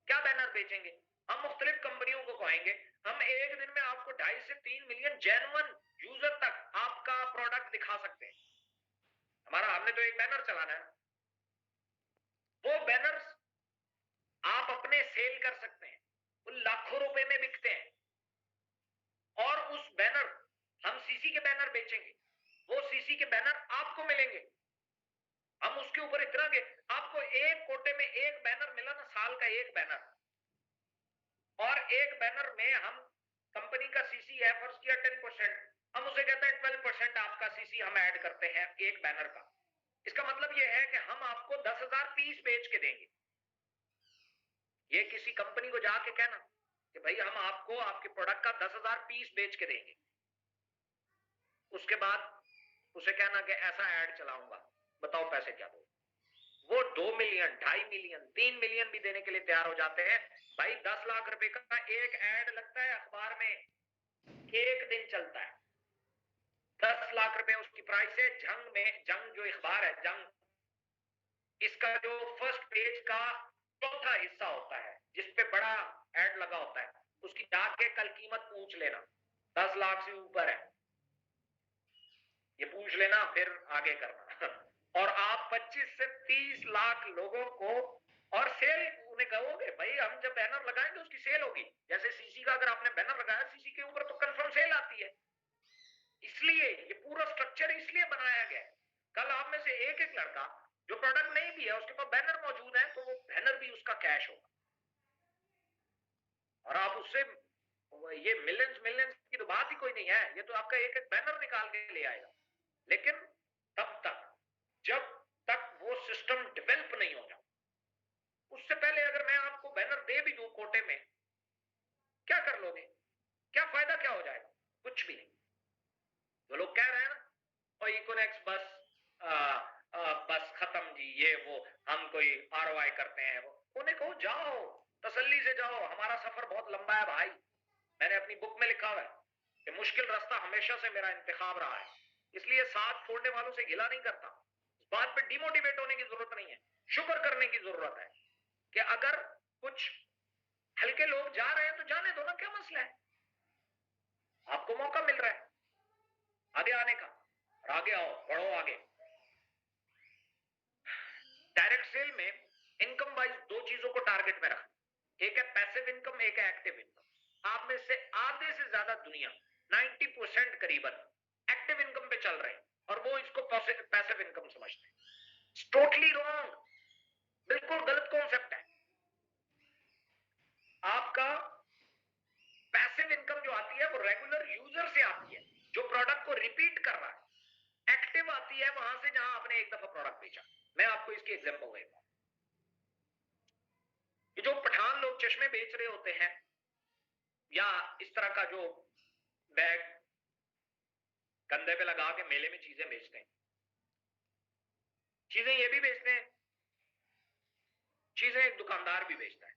क्या बैनर बेचेंगे? हम मुख्तलिफ कंपनियों को कहेंगे, हम एक दिन में आपको 2.5 से 3 मिलियन जेन्युइन यूजर तक आपका प्रोडक्ट दिखा सकते हैं। हमने तो एक बैनर चलाना है। वो बैनर्स आप अपने सेल कर सकते हैं, वो लाखों रुपए में बिकते हैं। और उस बैनर, हम सीसी के बैनर बेचेंगे, वो सीसी के बैनर आपको मिलेंगे। हम उसके ऊपर इतना के आपको एक कोटे में एक बैनर मिला ना, साल का एक बैनर, और एक बैनर में हम कंपनी का सीसी है फर्ज किया 10%, हम उसे कहते हैं 12% आपका सीसी हम ऐड करते हैं एक बैनर का। इसका मतलब यह है कि हम आपको 10,000 पीस बेच के देंगे। ये किसी कंपनी को जाके कहना कि भाई हम आपको आपके प्रोडक्ट का 10,000 पीस बेच के देंगे, उसके बाद उसे कहना कि ऐसा ऐड चलाऊंगा, बताओ पैसे क्या दो। वो 2 मिलियन 2.5 मिलियन 3 मिलियन भी देने के लिए तैयार हो जाते हैं। भाई 10 लाख रुपए का एक ऐड लगता है अखबार में, एक दिन चलता है। 10 लाख रुपए उसकी प्राइस है। जंग जो अखबार है, जंग, इसका जो फर्स्ट पेज का चौथा हिस्सा होता है जिसपे बड़ा ऐड लगा होता है, उसकी जाके कल कीमत पूछ लेना, 10 लाख से ऊपर है, ये पूछ लेना फिर आगे करना। और आप 25 से 30 लाख लोगों को, और सेल उन्हें कहोगे भाई हम जब बैनर लगाएंगे उसकी सेल होगी। जैसे सीसी का अगर आपने बैनर लगाया, सीसी के ऊपर तो कंफर्म सेल आती है। इसलिए ये पूरा स्ट्रक्चर इसलिए बनाया गया है। कल आप में से एक एक लड़का जो प्रोडक्ट नहीं भी है, उसके पास बैनर मौजूद है, तो वो बैनर भी उसका कैश होगा। और आप उससे, ये मिलियंस मिलियंस की तो बात ही कोई नहीं है, ये तो आपका एक एक बैनर निकाल के ले आएगा। लेकिन तब तक जब तक वो सिस्टम डेवलप नहीं हो जाए, उससे पहले अगर मैं आपको बैनर दे भी दूं कोटे में, क्या कर लोगे? क्या फायदा, क्या हो जाएगा? कुछ भी नहीं। जो लोग कह रहे हैं ना, और इकोनेक्स बस बस खत्म जी, ये वो हम कोई आरओआई करते हैं, वो उन्हें कहो जाओ, तसल्ली से जाओ, हमारा सफर बहुत लंबा है भाई। मैंने अपनी बुक में लिखा हुआ है कि मुश्किल रास्ता हमेशा से मेरा इंतखाब रहा है, इसलिए साथ छोड़ने वालों से गिला नहीं करता। इस बात पे डिमोटिवेट होने की जरूरत नहीं है, शुक्र करने की जरूरत है कि अगर कुछ हल्के लोग जा रहे हैं तो जाने दो ना, क्या मसला है? आपको मौका मिल रहा है आगे आने का, और आगे आओ, बढ़ो आगे। डायरेक्ट सेल में इनकम वाइज दो चीजों को टारगेट में रखना, एक है पैसिव इनकम, एक है एक्टिव इनकम। आप में से आधे से ज्यादा दुनिया 90% करीबन एक्टिव इनकम पे चल रहे हैं, और वो इसको पैसिव इनकम समझते हैं। टोटली रॉन्ग, बिल्कुल गलत कॉन्सेप्ट है। आपका पैसिव इनकम जो आती है वो रेगुलर यूजर से आती है, जो प्रोडक्ट को रिपीट कर रहा है। एक्टिव आती है वहां से जहां आपने एक दफा प्रोडक्ट बेचा। मैं आपको इसकी एग्जांपल देता हूं। ये जो पठान लोग चश्मे बेच रहे होते हैं, या इस तरह का जो बैग कंधे पे लगा के मेले में चीजें बेचते हैं, चीजें ये भी बेचते हैं, चीजें एक दुकानदार भी बेचता है।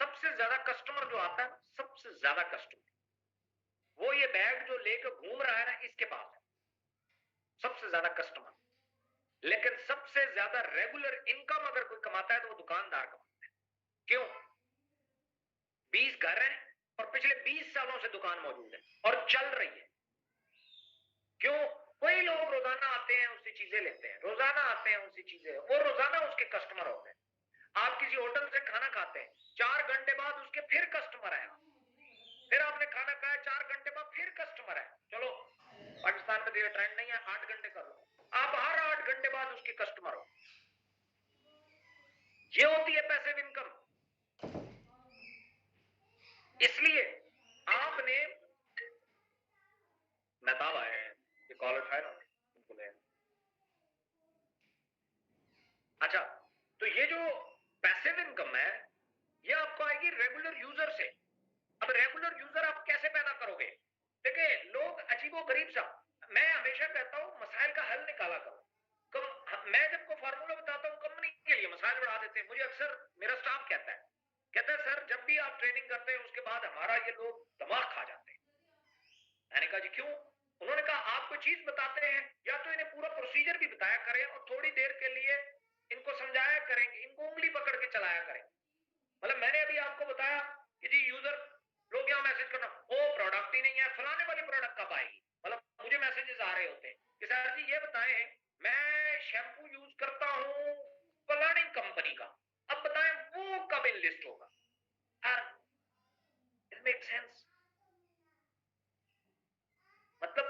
सबसे ज्यादा कस्टमर जो आता है, सबसे ज्यादा कस्टमर वो ये बैग जो लेकर घूम रहा है ना, इसके पास है सबसे ज्यादा कस्टमर। लेकिन सबसे ज्यादा रेगुलर इनकम अगर कोई कमाता है तो वो दुकानदार कमाता है। क्यों? 20 घर हैं और पिछले 20 सालों से दुकान मौजूद है और चल रही है। क्यों? वही लोग रोजाना आते हैं, उससे चीजें लेते हैं, रोजाना आते हैं, उससे चीजें, वो रोजाना उसके कस्टमर होते हैं। आप किसी होटल से खाना खाते हैं, 4 घंटे बाद उसके फिर कस्टमर आएगा, फिर आपने खाना खाया, 4 घंटे बाद फिर कस्टमर है। चलो पाकिस्तान में तो ये ट्रेंड नहीं है, 8 घंटे कर लो, आप हर 8 घंटे बाद उसके कस्टमर हो। ये होती है पैसिव इनकम। इसलिए आपने मेहताब आए हैं, ये कॉल उठाए ना उनको ले। अच्छा, तो ये जो पैसिव इनकम है ये आपको आएगी रेगुलर यूजर से। अब रेगुलर यूजर आप कैसे पैदा करोगे? देखिए लोग अजीबो गरीब सा, मैं हमेशा कहता हूं मसाइल का हल निकाला करो। मैं जब को फार्मूला बताता हूं कंपनी के लिए मसाइल बढ़ा देते हैं। मुझे अक्सर मेरा स्टाफ कहता है सर जब भी आप ट्रेनिंग करते हैं उसके बाद हमारा ये लोग दिमाग खा जाते हैं। मैंने कहा जी क्यों? उन्होंने कहा आप कोई चीज बताते हैं या तो इन्हें पूरा प्रोसीजर भी बताया करें और थोड़ी देर के लिए इनको समझाया करेंगे, इनको उंगली पकड़ के चलाया करें। मतलब मैंने अभी आपको बताया कि जी यूजर लोग यहाँ मैसेज करना, वो प्रोडक्ट ही नहीं है, फलाने वाली प्रोडक्ट कब आएगी। मतलब मुझे मैसेजेस आ रहे होते हैं कि सर जी ये बताएं मैं शैम्पू यूज करता हूँ फलानी कंपनी का, अब बताएं वो कब इनलिस्ट होगा। It make sense. मतलब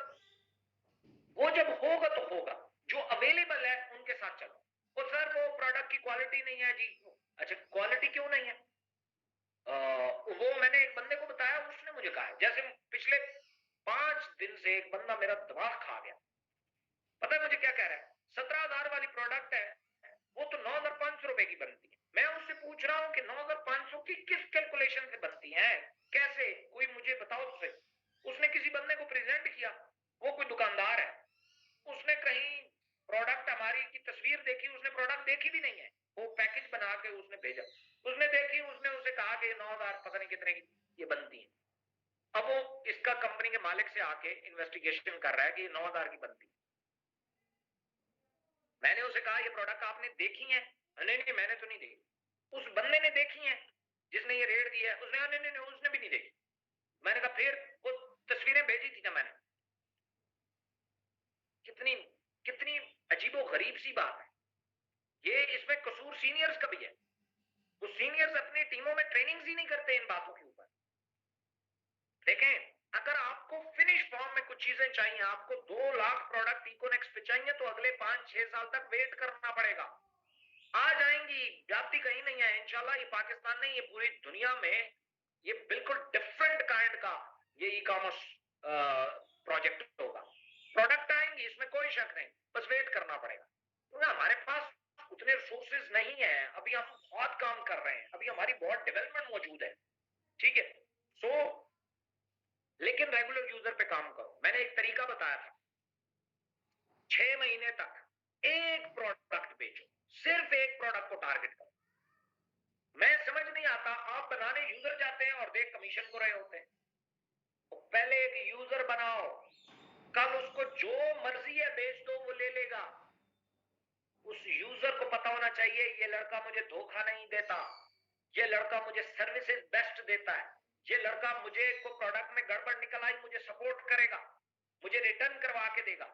वो जब होगा तो होगा, जो अवेलेबल है उनके साथ चलो। और सर वो प्रोडक्ट की क्वालिटी नहीं है जी। अच्छा क्वालिटी क्यों नहीं है? वो मैंने एक बंदे को बताया, उसने मुझे कहा है, जैसे पिछले 5 दिन से एक बंदा मेरा दिमाग खा गया। पता है मुझे क्या कह रहा है? 17,000 वाली प्रोडक्ट है, वो तो 9,500 रुपए की बनती है। मैं उससे पूछ रहा हूं कि 9,500 की किस कैलकुलेशन से बनती है, कैसे, कोई मुझे बताओ तो सही। उसने किसी बंदे को प्रेजेंट किया, वो कोई दुकानदार है, उसने कहीं प्रोडक्ट हमारी की तस्वीर देखी, उसने प्रोडक्ट देखी भी नहीं है, वो पैकेज बना के उसने भेजा, उसने देखी, उसने उसे कहा कि 9,000 पता नहीं कितने की ये बनती है। अब वो इसका कंपनी के मालिक से आके इन्वेस्टिगेशन कर रहा है कि ये 9,000 की बनती है। मैंने उसे कहा ये प्रोडक्ट आपने देखी है? नहीं नहीं मैंने तो नहीं देखी। उस बंदे ने देखी है जिसने ये रेट दिया है? उसने कहा नहीं नहीं नहीं उसने भी नहीं देखी। मैंने कहा फिर वो तस्वीरें भेजी थी ना मैंने। कितनी कितनी अजीबो गरीब सी बात है ये। इसमें कसूर सीनियर्स का भी है। वो सीनियर्स अपनी टीमों में ट्रेनिंग ही नहीं करते इन बातों के ऊपर। देखें अगर आपको फिनिश फॉर्म में कुछ चीजें चाहिए, आपको 2 लाख प्रोडक्ट इकोनेक्स पे चाहिए तो अगले 5-6 साल तक वेट करना पड़ेगा। आ जाएंगी, जाती कहीं नहीं है इंशाल्लाह। ये पाकिस्तान नहीं, ये पूरी दुनिया में ये बिल्कुल डिफरेंट काइंड का ये ई कॉमर्स प्रोजेक्ट होगा। प्रोडक्ट आएंगी, इसमें कोई शक नहीं, बस वेट करना पड़ेगा। क्योंकि हमारे पास उतने रिसोर्सेज नहीं है, अभी हम बहुत काम कर रहे हैं, अभी हमारी बहुत डेवलपमेंट मौजूद है, ठीक है। सो लेकिन रेगुलर यूजर पे काम करो। मैंने एक तरीका बताया था, 6 महीने तक एक प्रोडक्ट बेचो, सिर्फ एक प्रोडक्ट को टारगेट करो। मैं समझ नहीं आता, आप बनाने यूजर जाते हैं और देख कमीशन को रहे होते हैं। तो पहले एक यूजर बनाओ, कल उसको जो मर्जी है बेच दो, वो ले लेगा। उस यूजर को पता होना चाहिए ये लड़का मुझे धोखा नहीं देता, ये लड़का मुझे सर्विसेज बेस्ट देता है, ये लड़का मुझे को प्रोडक्ट में गड़बड़ निकल आई मुझे सपोर्ट करेगा, मुझे रिटर्न करवा के देगा।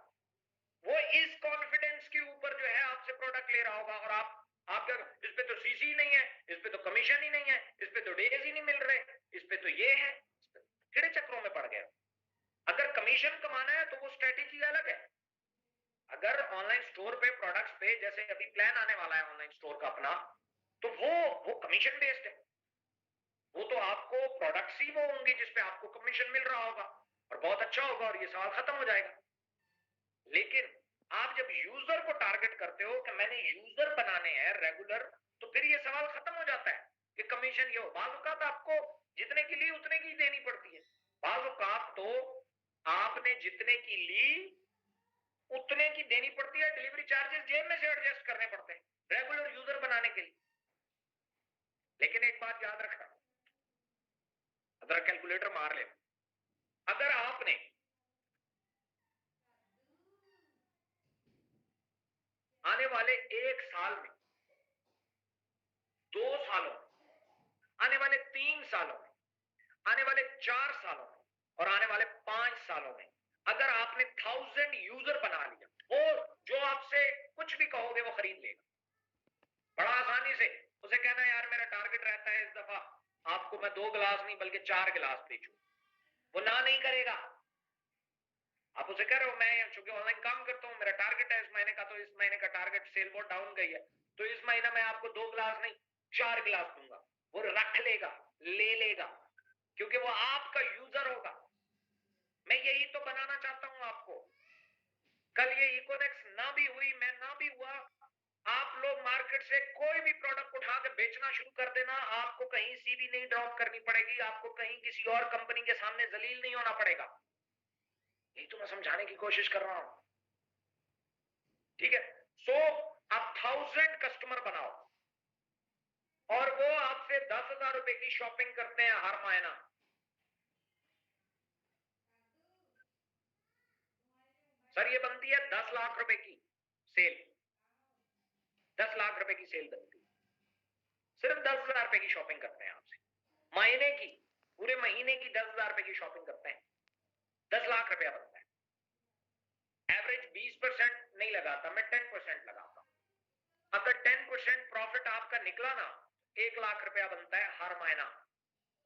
वो इस कॉन्फिडेंस के ऊपर जो है आपसे प्रोडक्ट ले रहा होगा। और आप इस पे तो सीसी नहीं है, इस पे तो कमीशन ही नहीं है, इस पे तो डेज ही नहीं मिल रहे, इस पे तो ये है, किड़े चक्रों में पड़ गए। अगर कमीशन कमाना है तो वो स्ट्रेटेजी अलग है। अगर ऑनलाइन स्टोर पे प्रोडक्ट्स पे जैसे अभी प्लान आने वाला है ऑनलाइन स्टोर का अपना, तो वो कमीशन बेस्ड है। वो तो आपको प्रोडक्ट्स ही वो होंगे जिसपे आपको कमीशन मिल रहा होगा और बहुत अच्छा होगा और ये सवाल खत्म हो जाएगा। लेकिन आप जब यूजर को टारगेट करते हो कि मैंने यूजर बनाने हैं रेगुलर, तो फिर ये सवाल खत्म हो जाता है कि कमीशन ये हो। बाज़ औक़ात आपको जितने की ली उतने की देनी पड़ती है। बाज़ औक़ात तो आपने जितने की ली उतने की देनी पड़ती है, डिलीवरी चार्जेस जेब में से एडजस्ट करने पड़ते हैं रेगुलर यूजर बनाने के लिए। लेकिन एक बात याद रखना, अगर कैलकुलेटर मार ले, अगर आपने आने वाले 1 साल में, 2 सालों में, आने वाले 3 सालों में, आने वाले 4 सालों में और आने वाले 5 सालों में अगर आपने 1000 यूजर बना लिया और जो आपसे कुछ भी कहोगे वो खरीद लेगा, बड़ा आसानी से। उसे कहना यार मेरा टारगेट रहता है इस दफा आपको मैं 2 गिलास नहीं बल्कि 4 गिलास बेचूं, वो ना नहीं करेगा। आप उसे कह रहे हो मैं चूंकि ऑनलाइन काम करता हूं, मेरा टारगेट है इस महीने का, तो इस महीने का टारगेट सेल बहुत डाउन गई है, तो इस महीने में आपको 2 गिलास नहीं 4 गिलास दूंगा। वो रख लेगा, ले लेगा, क्योंकि वो आपका यूजर होगा। मैं यही तो बनाना चाहता हूं आपको। कल ये इकोनेक्स ना भी हुई, मैं ना भी हुआ, आप लोग मार्केट से कोई भी प्रोडक्ट उठा के बेचना शुरू कर देना, आपको कहीं सीवी नहीं ड्रॉप करनी पड़ेगी, आपको कहीं किसी और कंपनी के सामने जलील नहीं होना पड़ेगा। यही तो मैं समझाने की कोशिश कर रहा हूं, ठीक है। सो आप 1000 कस्टमर बनाओ और वो आपसे 10,000 रुपए की शॉपिंग करते हैं हर महीना। सर ये बनती है 10 लाख रुपए की सेल, 10 लाख रुपए की सेल बनती है, सिर्फ 10,000 रुपए की शॉपिंग करते हैं आपसे महीने की, पूरे महीने की 10,000 रुपए की शॉपिंग करते हैं, 10 लाख रुपया बनता है। एवरेज 20% नहीं लगाता मैं, 10% लगाता हूं। अगर 10% प्रॉफिट आपका निकला ना, 1 लाख रुपया बनता है हर महीना,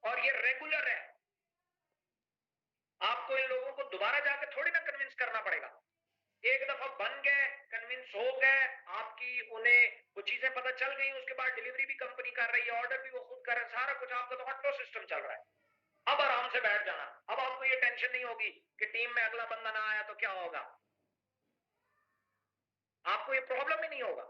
और ये रेगुलर है। आपको इन लोगों को दोबारा जाकर थोड़ी ना कन्विंस करना पड़ेगा, एक दफा बन गए, कन्विंस हो गए, आपकी उन्हें वो चीजें पता चल गई, उसके बाद डिलीवरी भी कंपनी कर रही है, ऑर्डर भी वो खुद कर रहे हैं, सारा कुछ आपका तो ऑटो सिस्टम चल रहा है। अब आराम से बैठ जाना, अब आपको ये टेंशन नहीं होगी कि टीम में अगला बंदा ना आया तो क्या होगा, आपको ये प्रॉब्लम ही नहीं होगा।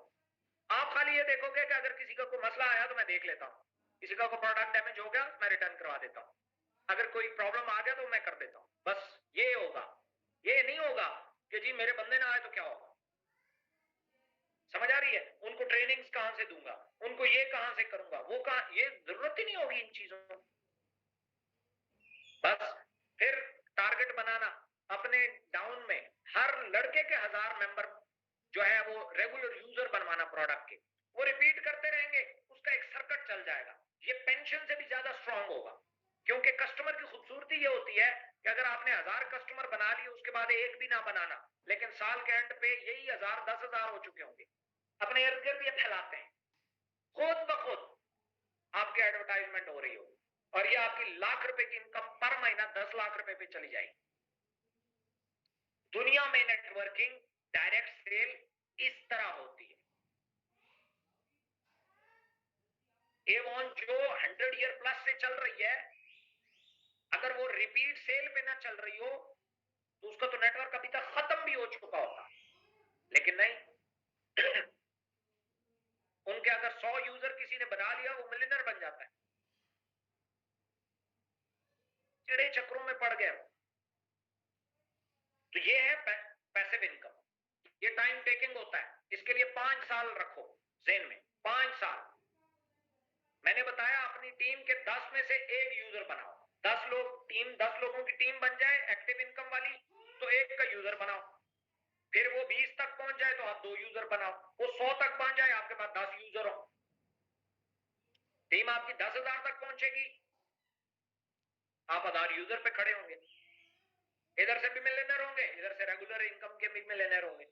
आप खाली ये देखोगे कि अगर किसी का कोई मसला आया तो मैं देख लेता हूं, किसी का कोई प्रोडक्ट डैमेज हो गया मैं रिटर्न करवा देता हूं, अगर कोई प्रॉब्लम आ गया तो मैं कर देता हूं, बस ये होगा। ये नहीं होगा कि जी मेरे बंदे ना आए तो क्या होगा। समझ आ रही है? उनको ट्रेनिंग्स कहां से दूंगा, उनको ये कहां से करूंगा, वो कहां, ये जरूरत ही नहीं होगी इन चीजों की। बस फिर टारगेट बनाना अपने डाउन में, हर लड़के के 1000 मेंबर जो है वो रेगुलर यूजर बनवाना प्रोडक्ट के, वो रिपीट करते रहेंगे, उसका एक सर्किट चल जाएगा। ये पेंशन से भी ज्यादा स्ट्रांग होगा, क्योंकि कस्टमर की खूबसूरती ये होती है कि अगर आपने 1000 कस्टमर बना लिए, उसके बाद एक भी ना बनाना, लेकिन साल के एंड पे यही 1000 10,000 हो चुके होंगे, अपने इर्द गिर्द ये फैलाते हैं, खुद ब खुद आपकी एडवर्टाइजमेंट हो रही हो, और ये आपकी लाख रुपए की इनकम पर महीना 10 लाख रुपए पे चली जाएगी। दुनिया में नेटवर्किंग, डायरेक्ट सेल इस तरह होती है। एवं जो 100 ईयर प्लस से चल रही है, अगर वो रिपीट सेल पे ना चल रही हो तो उसका तो नेटवर्क अभी तक खत्म भी हो चुका होगा, लेकिन नहीं। उनके अगर 100 यूजर किसी ने बना लिया, वो मिलियनर बन जाता है। चिड़े चक्रों में पड़ गए। तो ये है पैसिव इनकम, ये टाइम टेकिंग होता है, इसके लिए 5 साल रखो जेन में, 5 साल। मैंने बताया अपनी टीम के 10 में से एक यूजर बनाओ, 10 लोग टीम, 10 लोगों की टीम बन जाए एक्टिव इनकम वाली, तो एक का यूजर बनाओ, फिर वो 20 तक पहुंच जाए तो आप 2 यूजर बनाओ, वो 100 तक पहुंच जाए आपके पास 10 यूजर हो, टीम आपकी 10,000 तक पहुंचेगी, आप 1000 यूजर पे खड़े होंगे, इधर से भी मिलियनर होंगे, इधर से रेगुलर इनकम के भी मिलियनर होंगे।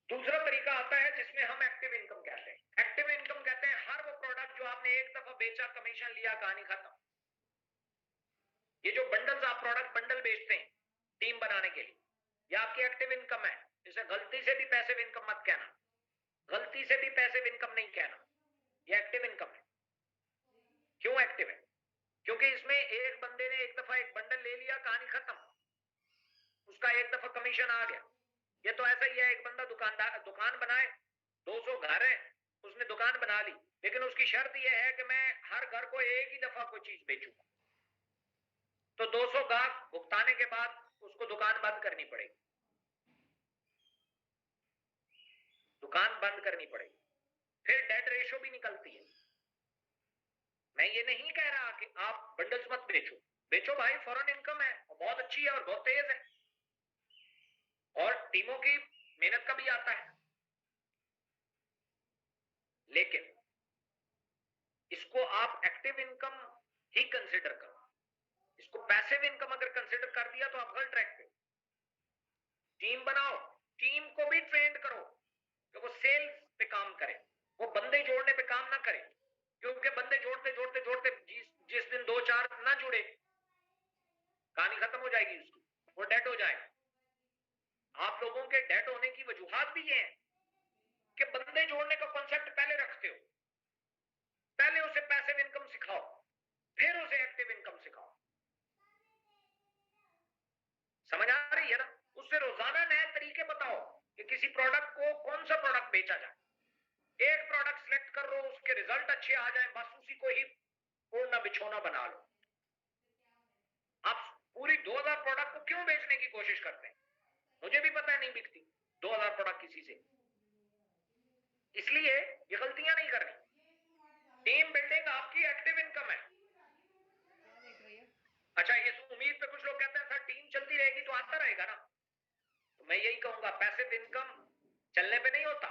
दूसरा तरीका आता है जिसमें हम एक्टिव इनकम कहते हैं। एक्टिव इनकम कहते हैं हर वो प्रोडक्ट जो आपने एक दफा बेचा, कमीशन लिया, कहानी खत्म। ये जो बंडल्स, आप प्रोडक्ट बंडल बेचते हैं टीम बनाने के लिए, ये आपकी एक्टिव इनकम है। इसे गलती से भी पैसिव इनकम मत कहना, गलती से भी पैसिव इनकम नहीं कहना, ये एक्टिव इनकम है। क्यों एक्टिव है? क्योंकि इसमें एक बंदे ने एक दफा एक बंडल ले लिया, कहानी खत्म, उसका एक दफा कमीशन आ गया। ये तो ऐसा ही है, एक बंदा दुकानदार दुकान बनाए, 200 घर है, उसने दुकान बना ली, लेकिन उसकी शर्त यह है कि मैं हर घर को एक ही दफा कोई चीज बेचूंगा, तो 200 गाहक भुगताने के बाद उसको दुकान बंद करनी पड़ेगी। दुकान बंद करनी पड़ेगी, फिर डेट रेशो भी निकलती है। मैं ये नहीं कह रहा कि आप बंडल्स मत बेचो, बेचो भाई, फॉरेन इनकम है और बहुत अच्छी है और बहुत तेज है और टीमों की मेहनत का भी आता है, लेकिन इसको आप एक्टिव इनकम ही कंसिडर करो। इसको पैसिव इनकम अगर कंसिडर कर दिया तो आप गलत ट्रैक पे। टीम बनाओ, टीम को भी ट्रेंड करो कि वो सेल्स पे काम करे, वो बंदे जोड़ने पे काम ना करे, क्योंकि बंदे जोड़ते जोड़ते जोड़ते जिस दिन 2-4 ना जुड़े, कहानी खत्म हो जाएगी उसकी, वो डेड हो जाएगा। आप लोगों के डेड होने की वजूहात भी ये है कि बंदे जोड़ने का कॉन्सेप्ट पहले रखते हो, पहले उसे पैसिव इनकम सिखाओ, फिर उसे एक्टिव इनकम सिखाओ। समझ आ रही है ना? उससे रोजाना नए तरीके बताओ कि किसी प्रोडक्ट को कौन सा प्रोडक्ट बेचा जाए। एक प्रोडक्ट सिलेक्ट कर लो, उसके रिजल्ट अच्छे आ जाए, बस उसी को ही ओढ़ना बिछोना बना लो। आप पूरी 2000 प्रोडक्ट को क्यों बेचने की कोशिश करते हैं? मुझे भी पता है नहीं बिकती 2000 प्रोडक्ट किसी से, इसलिए ये गलतियां नहीं करनी। टीम बिल्डिंग आपकी एक्टिव इनकम है। अच्छा, इस उम्मीद पे कुछ लोग कहते हैं सर टीम चलती रहेगी तो आता रहेगा ना, तो मैं यही कहूंगा पैसिव इनकम चलने पे नहीं होता,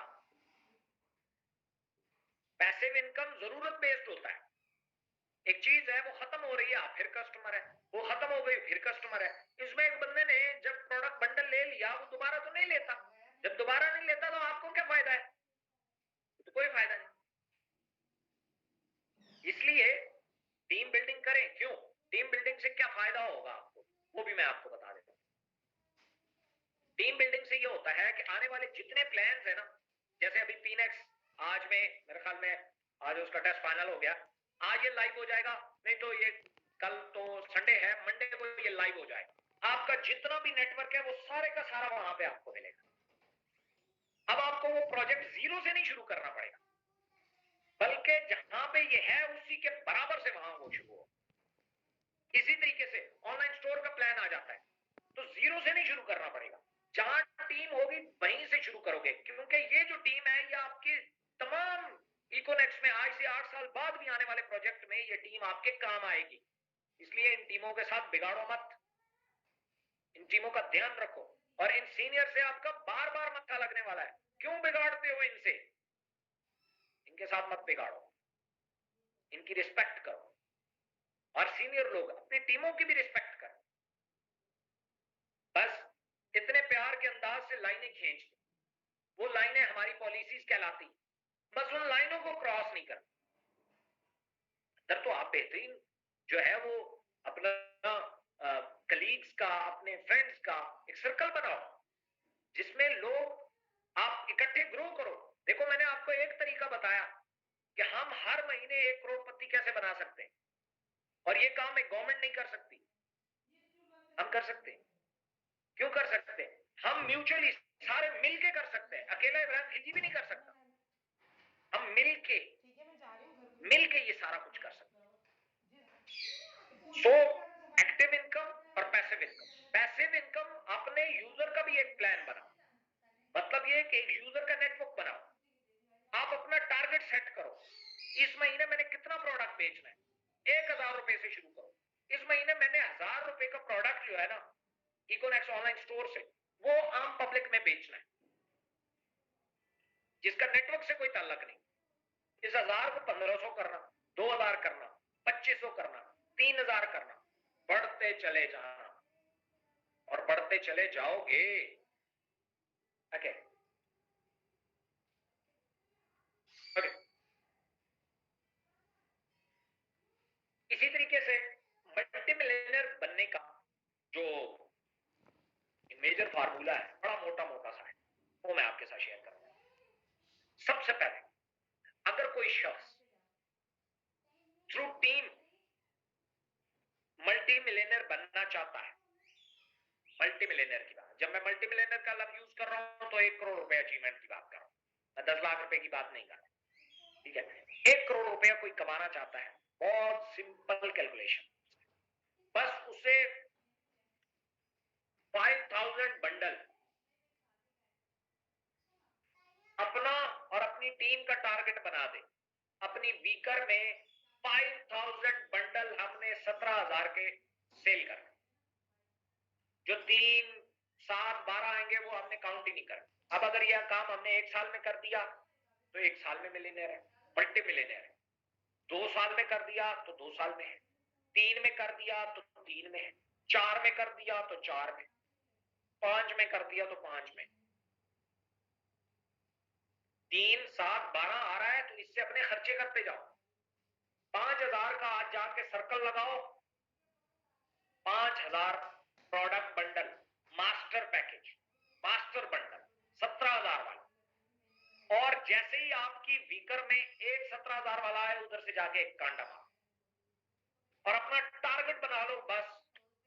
पैसिव इनकम जरूरत बेस्ड होता है। एक चीज है वो खत्म हो रही है, फिर कस्टमर है, वो खत्म हो गई फिर कस्टमर है। इसमें एक बंदे ने जब प्रोडक्ट बंडल ले लिया वो दोबारा तो नहीं लेता, जब दोबारा नहीं लेता तो आपको क्या फायदा है? तो कोई फायदा नहीं। इसलिए टीम बिल्डिंग करें। क्यों? टीम बिल्डिंग से क्या फायदा होगा आपको, वो भी मैं आपको बता देता हूं। टीम बिल्डिंग से ये होता है कि आने वाले जितने प्लान्स है ना, जैसे अभी पीनेक्स आज में मेरे ख्याल में आज उसका टेस्ट फाइनल हो गया, आज ये लाइव हो जाएगा, नहीं तो ये कल तो संडे है, मंडे को ये लाइव हो जाएगा। आपका जितना भी नेटवर्क है वो सारे का सारा वहां पे आपको मिलेगा। अब आपको वो प्रोजेक्ट जीरो से नहीं शुरू करना पड़ेगा, बल्कि जहां पे ये है उसी के बराबर से वहां वो शुरू हो। इसी तरीके से ऑनलाइन स्टोर का प्लान आ जाता है तो जीरो से नहीं शुरू करना पड़ेगा, जहां टीम होगी वहीं से शुरू करोगे, क्योंकि ये जो टीम है ये आपके तमाम इकोनेक्स में आज से 8 साल बाद भी आने वाले प्रोजेक्ट में ये टीम आपके काम आएगी। इसलिए इन टीमों के साथ बिगाड़ो मत, इन टीमों का ध्यान रखो। और इन सीनियर से आपका बार बार मत्था लगने वाला है, क्यों बिगाड़ते हो इनसे? इनके साथ मत बिगाड़ो, इनकी रिस्पेक्ट करो, और सीनियर लोग अपनी टीमों की भी रिस्पेक्ट करो। बस इतने प्यार के अंदाज से लाइनें खींच दो, वो लाइनें हमारी पॉलिसीज कहलाती, बस उन लाइनों को क्रॉस नहीं करना। अंदर तो आप बेहतरीन जो है वो अपना कलीग्स का, अपने फ्रेंड्स का एक सर्कल बनाओ जिसमें लोग आप इकट्ठे ग्रो करो। देखो मैंने आपको एक तरीका बताया कि हम हर महीने 1 करोड़पति कैसे बना सकते हैं, और ये काम एक गवर्नमेंट नहीं कर सकती, हम कर सकते हैं। क्यों कर सकते हैं? हम म्यूचुअली सारे मिलके कर सकते हैं, अकेला इब्राहिम खिलजी भी नहीं कर सकता। हम मिलके ये सारा कुछ कर सकते हैं। सो एक्टिव इनकम और पैसिव इनकम। पैसिव इनकम अपने यूजर का भी एक प्लान बनाओ, मतलब ये कि एक यूजर का नेटवर्क बनाओ। आप अपना टारगेट सेट करो, इस महीने मैंने कितना प्रोडक्ट बेचना है, 1000 रुपए से शुरू करो। इस महीने मैंने 1000 रुपए का प्रोडक्ट जो है ना इकोनेक्स ऑनलाइन स्टोर से, वो आम पब्लिक में बेचना है, जिसका नेटवर्क से कोई ताल्लुक नहीं। इस 1000 को 1500 करना, 2000 करना, 2500 करना, 3000 करना, बढ़ते चले जाना, और बढ़ते चले जाओगे। Okay okay. इसी तरीके से मल्टी मिलियनर बनने का जो मेजर फार्मूला है, बड़ा मोटा मोटा सा है, वो मैं आपके साथ शेयर करूंगा। सबसे पहले अगर कोई शख्स थ्रू टीम मल्टी मिलियनर बनना चाहता है, मल्टी मिलियनर की बात, जब मैं मल्टी मिलियनर का लफ्ज यूज कर रहा हूं तो 1 करोड़ रुपए अचीवमेंट की बात कर रहा हूं, मैं 10 लाख रुपए की बात नहीं कर रहा। ठीक है, 1 करोड़ रुपया कोई कमाना चाहता है, बहुत सिंपल कैलकुलेशन, बस उसे 5000 बंडल अपना टीम का टारगेट बना दे, अपनी वीकर में 5000 बंडल हमने 17,000 के सेल करने, जो 3, 7, 12 आएंगे वो हमने काउंट ही नहीं करना। अब अगर यह काम हमने 1 साल में कर दिया तो 1 साल में मिलियनेयर है, मल्टी मिलियनेयर है। 2 साल में कर दिया तो 2 साल में है, 3 में कर दिया तो 3 में है, 4 में कर दिया तो 4 में, 5 में कर दिया तो 5 में। 3, 7, 12 आ रहा है तो इससे अपने खर्चे करते जाओ। 5000 का आज जाके सर्कल लगाओ, 5000 product bundle, master package, master bundle 17,000 वाला। और जैसे ही आपकी वीकर में एक 17,000 वाला है, उधर से जाके एक कांडा मारो और अपना टारगेट बना लो। बस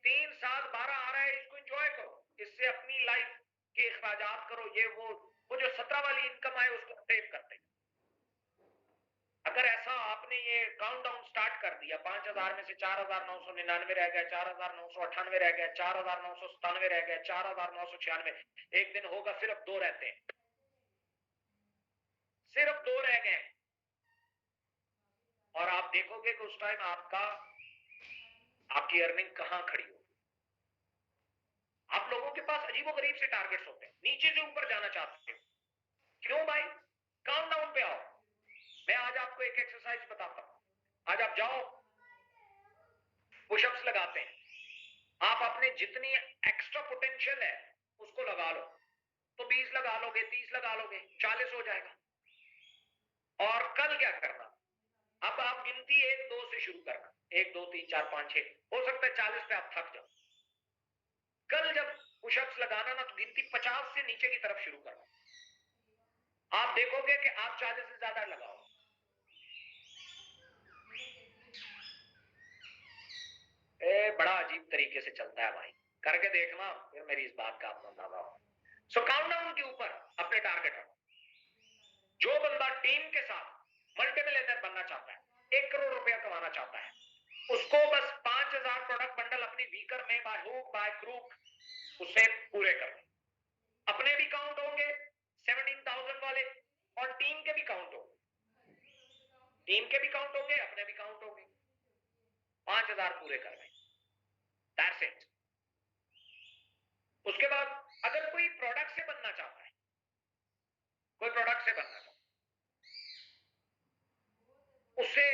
3, 7, 12 आ रहा है, इसको एंजॉय करो, इससे अपनी लाइफ के अखराजात करो। ये वो जो 17 वाली इनकम आए उसको सेव करते। अगर ऐसा आपने ये काउंटडाउन स्टार्ट कर दिया, 5000 में से 4,999 रह गया, 4,998 रह गया, 4,997 रह गया, 4,996, एक दिन होगा सिर्फ 2 रहते हैं, सिर्फ 2 रह गए, और आप देखोगे कि उस टाइम आपकी अर्निंग कहां खड़ी हो। आप लोगों के पास अजीबोगरीब से टारगेट्स होते हैं, नीचे से ऊपर जाना चाहते हो। क्यों भाई? काउंटडाउन पे आओ। मैं आज आपको एक एक्सरसाइज बताता हूं। आज आप जाओ, पुशअप्स लगाते हैं, आप अपने जितनी एक्स्ट्रा पोटेंशियल है उसको लगा लो, तो 20 लगा लोगे, 30 लगा लोगे, 40 हो जाएगा। और कल क्या करना? अब आप गिनती 1, 2 से शुरू करना, 1, 2, 3, 4, 5, 6, हो सकता है 40 पे आप थक जाओ। कल जब पुशअप्स लगाना ना, तो गिनती 50 से नीचे की तरफ शुरू करना। आप देखोगे कि आप 40 से ज्यादा लगाओ। बड़ा अजीब तरीके से चलता है भाई, करके देखना, फिर मेरी इस बात का आप अंदाजा हो। सो काउंटडाउन के ऊपर अपने टारगेट रखो। जो बंदा टीम के साथ मल्टीमिलियनर बनना चाहता है, 1 करोड़ रुपया कमाना चाहता है, उसको बस 5000 प्रोडक्ट बंडल अपनी वीकर में बाय हुक बाय क्रूक उसे पूरे करने। अपने भी काउंट होंगे 17,000 वाले, और टीम के भी काउंट होंगे, टीम के भी काउंट होंगे, अपने भी काउंट होंगे। 5000 पूरे करने, दैट्स इट। उसके बाद अगर कोई प्रोडक्ट से बनना चाहता है, कोई प्रोडक्ट से बनना चाहता है, उसे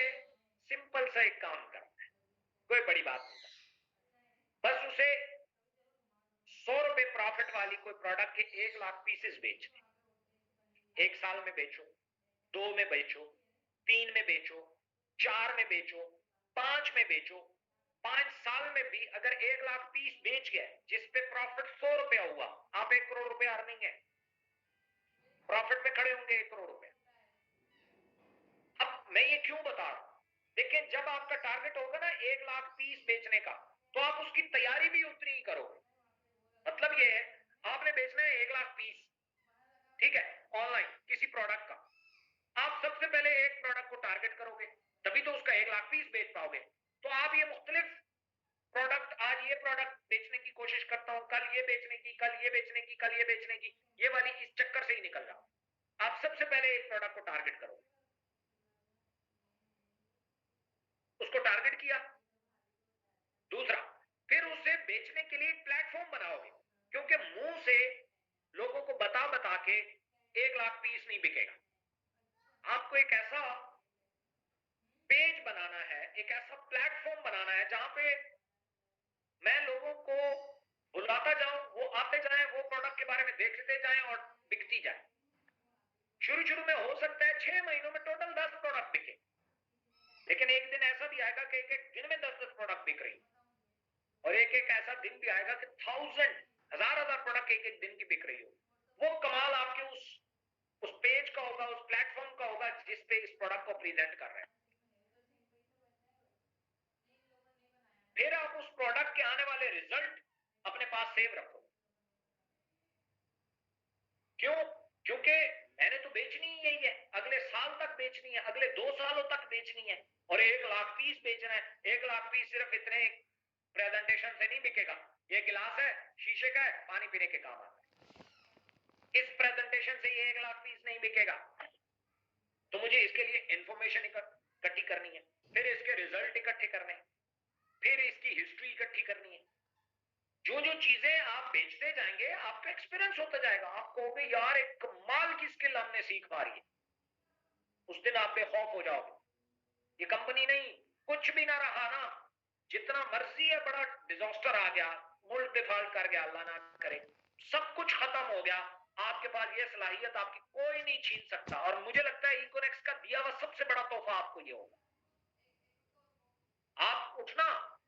सिंपल सा एक काम करना है, कोई बड़ी बात नहीं, बस उसे 100 रुपए प्रॉफिट वाली कोई प्रोडक्ट के 1 लाख पीसेस बेचने। 1 साल में बेचो, 2 में बेचो, 3 में बेचो, 4 में बेचो, 5 में बेचो। 5 साल में भी अगर 1 लाख पीस बेच गए, जिस पे प्रॉफिट 100 रुपया हुआ, आप 1 करोड़ रुपया अर्निंग है, प्रॉफिट में खड़े होंगे 1 करोड़ रुपया। अब मैं ये क्यों बता रहा हूं? देखिए, जब आपका टारगेट होगा ना 1 लाख पीस बेचने का, तो आप उसकी तैयारी भी उतनी ही करोगे। मतलब ये है, आपने बेचना है 1 लाख पीस, ठीक है, ऑनलाइन किसी प्रोडक्ट का। आप सबसे पहले एक प्रोडक्ट को टारगेट करोगे, तभी तो उसका 1 लाख पीस बेच पाओगे। तो आप ये मुख्तलिफ प्रोडक्ट, आज ये प्रोडक्ट बेचने की कोशिश करता हूं, कल ये बेचने की, कल ये बेचने की, कल ये बेचने की, ये वाली इस चक्कर से ही निकल जाओ। आप सबसे पहले एक प्रोडक्ट को टारगेट करोगे, उसको टारगेट किया। दूसरा, फिर उसे बेचने के लिए एक प्लेटफॉर्म बनाओगे, क्योंकि मुंह से लोगों को बता बता के 1 लाख पीस नहीं बिकेगा। आपको एक ऐसा पेज बनाना है, एक ऐसा प्लेटफॉर्म बनाना है जहां पे मैं लोगों को बुलाता जाऊं, वो आते जाएं, वो प्रोडक्ट के बारे में देखते जाएं और बिकती जाए। शुरू शुरू में हो सकता है 6 महीनों में टोटल 10 प्रोडक्ट बिके, लेकिन एक दिन ऐसा भी आएगा कि एक दिन में 10-10 प्रोडक्ट बिक रही, और एक ऐसा दिन भी आएगा कि 1000 प्रोडक्ट एक दिन की बिक रही हो। वो कमाल आपके उस पेज का होगा, उस प्लेटफॉर्म का होगा जिस पे इस प्रोडक्ट को प्रेजेंट कर रहे हैं। फिर आप उस प्रोडक्ट के आने वाले रिजल्ट अपने पास सेव रखो। क्यों? क्योंकि मैंने तो बेचनी ही यही है, अगले साल तक बेचनी है, अगले 2 सालों तक बेचनी है, और 1 लाख पीस बेचना है। 1 लाख पीस सिर्फ इतने प्रेजेंटेशन से नहीं बिकेगा। ये गिलास है, शीशे का है, पानी पीने के काम आता है। इस प्रेजेंटेशन से ये 1 लाख पीस नहीं बिकेगा। तो मुझे इसके लिए इंफॉर्मेशन इकट्ठी करनी है, फिर इसके रिजल्ट इकट्ठे करने हैं, फिर इसकी हिस्ट्री इकट्ठी करनी है। जो जो चीजें आप बेचते जाएंगे आपका एक्सपीरियंस होता जाएगा, आप कहोगे यार एक कमाल की स्किल हमने सीख मारी है, उस दिन आप बेखौफ हो जाओगे। ये कंपनी नहीं, कुछ भी ना रहा ना, जितना मर्जी है बड़ा डिजास्टर आ गया, मुल्क डिफॉल्ट कर गया, अल्लाह ना करे, सब कुछ खत्म हो गया, आपके पास ये सलाहियत आपकी कोई नहीं छीन सकता। और मुझे लगता है इकोनेक्स का दिया हुआ सबसे बड़ा तोहफा आपको ये होगा। आप उठना,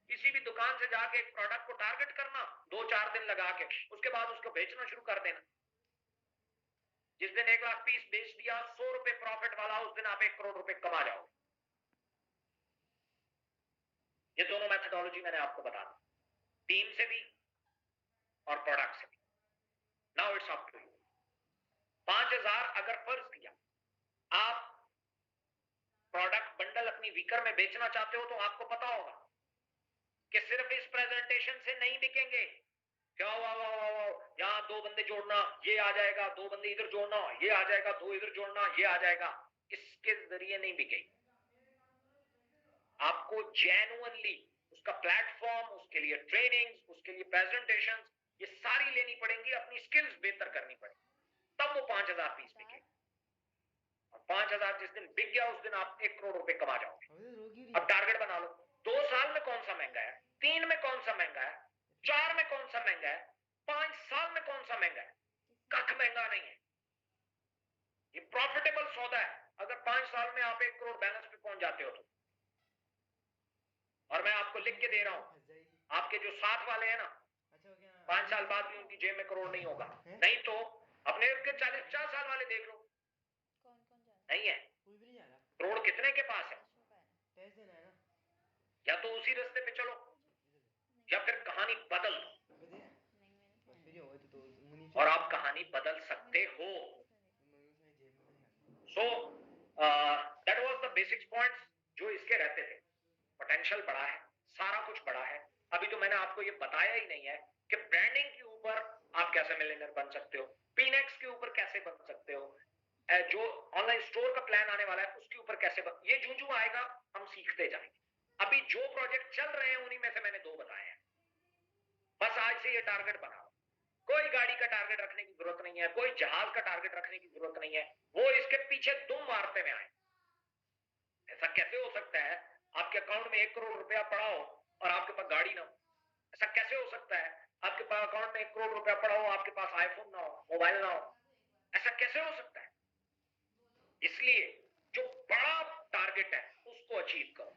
किसी भी दुकान से जाके एक प्रोडक्ट को टारगेट करना, 2-4 दिन लगा के, उसके बाद उसको बेचना शुरू कर देना। जिस दिन 1 लाख पीस बेच दिया, 100 रुपए प्रॉफिट वाला, उस दिन आप 1 करोड़ रुपए कमा जाओगे। ये दोनों मेथोडोलॉजी मैंने आपको बता दी, टीम से भी और प्रोडक्ट से भी। Now it's up to you. 5000 अगर फर्ज किया आप प्रोडक्ट बंडल अपनी वीकर में बेचना चाहते हो, तो आपको पता होगा कि सिर्फ इस प्रेजेंटेशन से नहीं बिकेंगे। क्या यहाँ 2 बंदे जोड़ना, ये आ जाएगा, 2 बंदे इधर जोड़ना, ये आ जाएगा, 2 इधर जोड़ना, ये आ जाएगा, इसके जरिए नहीं बिकेगी। आपको जेन्युइनली उसका प्लेटफॉर्म, उसके लिए ट्रेनिंग, उसके लिए प्रेजेंटेशन, ये सारी लेनी पड़ेंगी, अपनी स्किल्स बेहतर करनी पड़ेगी, तब वो 5000 पीस बिके। और 5000 जिस दिन बिक गया, उस दिन आप 1 करोड़ रुपए कमा जाओगे। अब टारगेट बना लो, 2 साल में कौन सा महंगा है, 3 में कौन सा महंगा है, 4 में कौन सा महंगा है, 5 साल में कौन सा महंगा है। कख महंगा नहीं है, ये प्रॉफिटेबल सौदा है। अगर 5 साल में आप 1 करोड़ बैलेंस पे पहुंच जाते हो तो। और मैं आपको लिख के दे रहा हूं, आपके जो साथ वाले हैं ना, 5 साल बाद भी उनकी जेब में करोड़ नहीं होगा। नहीं तो अपने 40-50 साल वाले देख लो, नहीं है करोड़ कितने के पास है। या तो उसी रास्ते पे चलो, या फिर कहानी बदल दो, और आप कहानी बदल सकते हो। So that was the basics points जो इसके रहते थे। पोटेंशियल बड़ा है, सारा कुछ बड़ा है। अभी तो मैंने आपको ये बताया ही नहीं है कि ब्रांडिंग के ऊपर आप कैसे मिलियनेयर बन सकते हो, पीनेक्स के ऊपर कैसे बन सकते हो, जो ऑनलाइन स्टोर का प्लान आने वाला है उसके ऊपर कैसे बन, ये जूं जूं आएगा हम सीखते जाएंगे। अभी जो प्रोजेक्ट चल रहे हैं उन्हीं में से मैंने 2 बताए हैं। बस आज से ये टारगेट बनाओ, कोई गाड़ी का टारगेट रखने की जरूरत नहीं है, कोई जहाज का टारगेट रखने की जरूरत नहीं है, वो इसके पीछे दुम मारते में आए। ऐसा कैसे हो सकता है आपके अकाउंट में 1 करोड़ रुपया पड़ा हो और आपके पास गाड़ी ना हो। ऐसा कैसे हो सकता है आपके पास अकाउंट में 1 करोड़ रुपया पड़ा हो, आपके पास आईफोन ना हो, मोबाइल ना हो। ऐसा कैसे हो सकता है। इसलिए जो बड़ा टारगेट है उसको अचीव करो।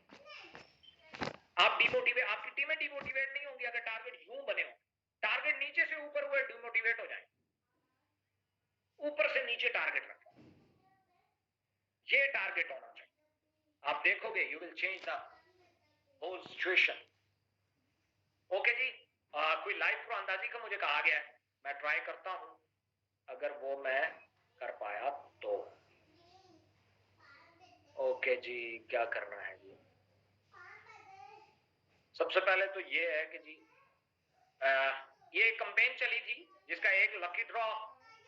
आप डिमोटिवेट, आपकी टीमें डिमोटिवेट नहीं होंगी अगर टारगेट यूं बने हो। टारगेट नीचे से ऊपर हुए डिमोटिवेट हो जाए, ऊपर से नीचे टारगेट रखो, ये टारगेट होना चाहिए। आप देखोगे you will change the whole situation. Okay जी, कोई लाइव कुरानदाजी का मुझे कहा गया है, मैं ट्राई करता हूं, अगर वो मैं कर पाया तो। ओके जी, क्या करना है जी। सबसे पहले तो ये है कि जी ये कंपेन चली थी जिसका एक लकी ड्रॉ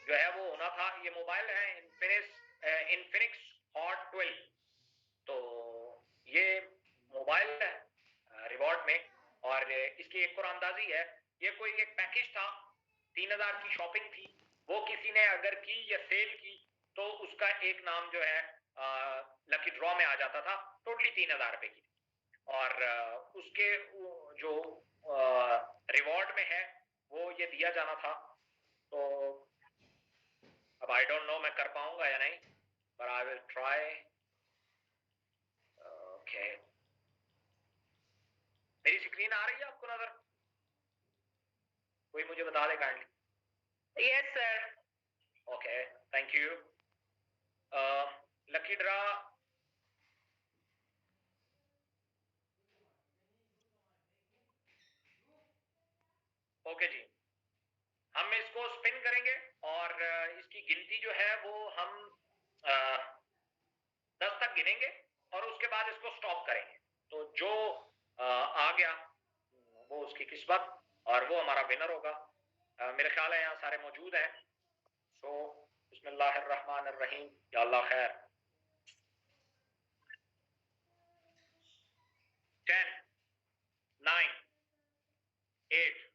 जो है वो होना था। ये मोबाइल है इन्फिनिक्स हॉट 12, तो ये मोबाइल है रिवॉर्ड में। और इसकी एक और अंदाजी है, ये कोई एक पैकेज था, 3000 की शॉपिंग थी, वो किसी ने अगर की या सेल की तो उसका एक नाम जो है लकी ड्रॉ में आ जाता था। टोटली 3000 रुपए की, और उसके जो रिवॉर्ड में है वो ये दिया जाना था। तो अब आई डोंट नो मैं कर पाऊंगा या नहीं, पर आई विल ट्राई। ओके, मेरी स्क्रीन आ रही है आपको नजर? कोई मुझे बता दे kindly. Yes sir. Okay, thank you. Lucky draw okay जी, हम इसको स्पिन करेंगे और इसकी गिनती जो है वो हम 10 तक गिनेंगे और उसके बाद इसको स्टॉप करेंगे। तो जो आ गया वो उसकी किस्मत और वो हमारा विनर होगा। मेरे ख्याल है यहाँ सारे मौजूद हैं। सो बिस्मिल्लाहिर्रहमानिर्रहीम, या अल्लाह खैर। 10, 9, 8,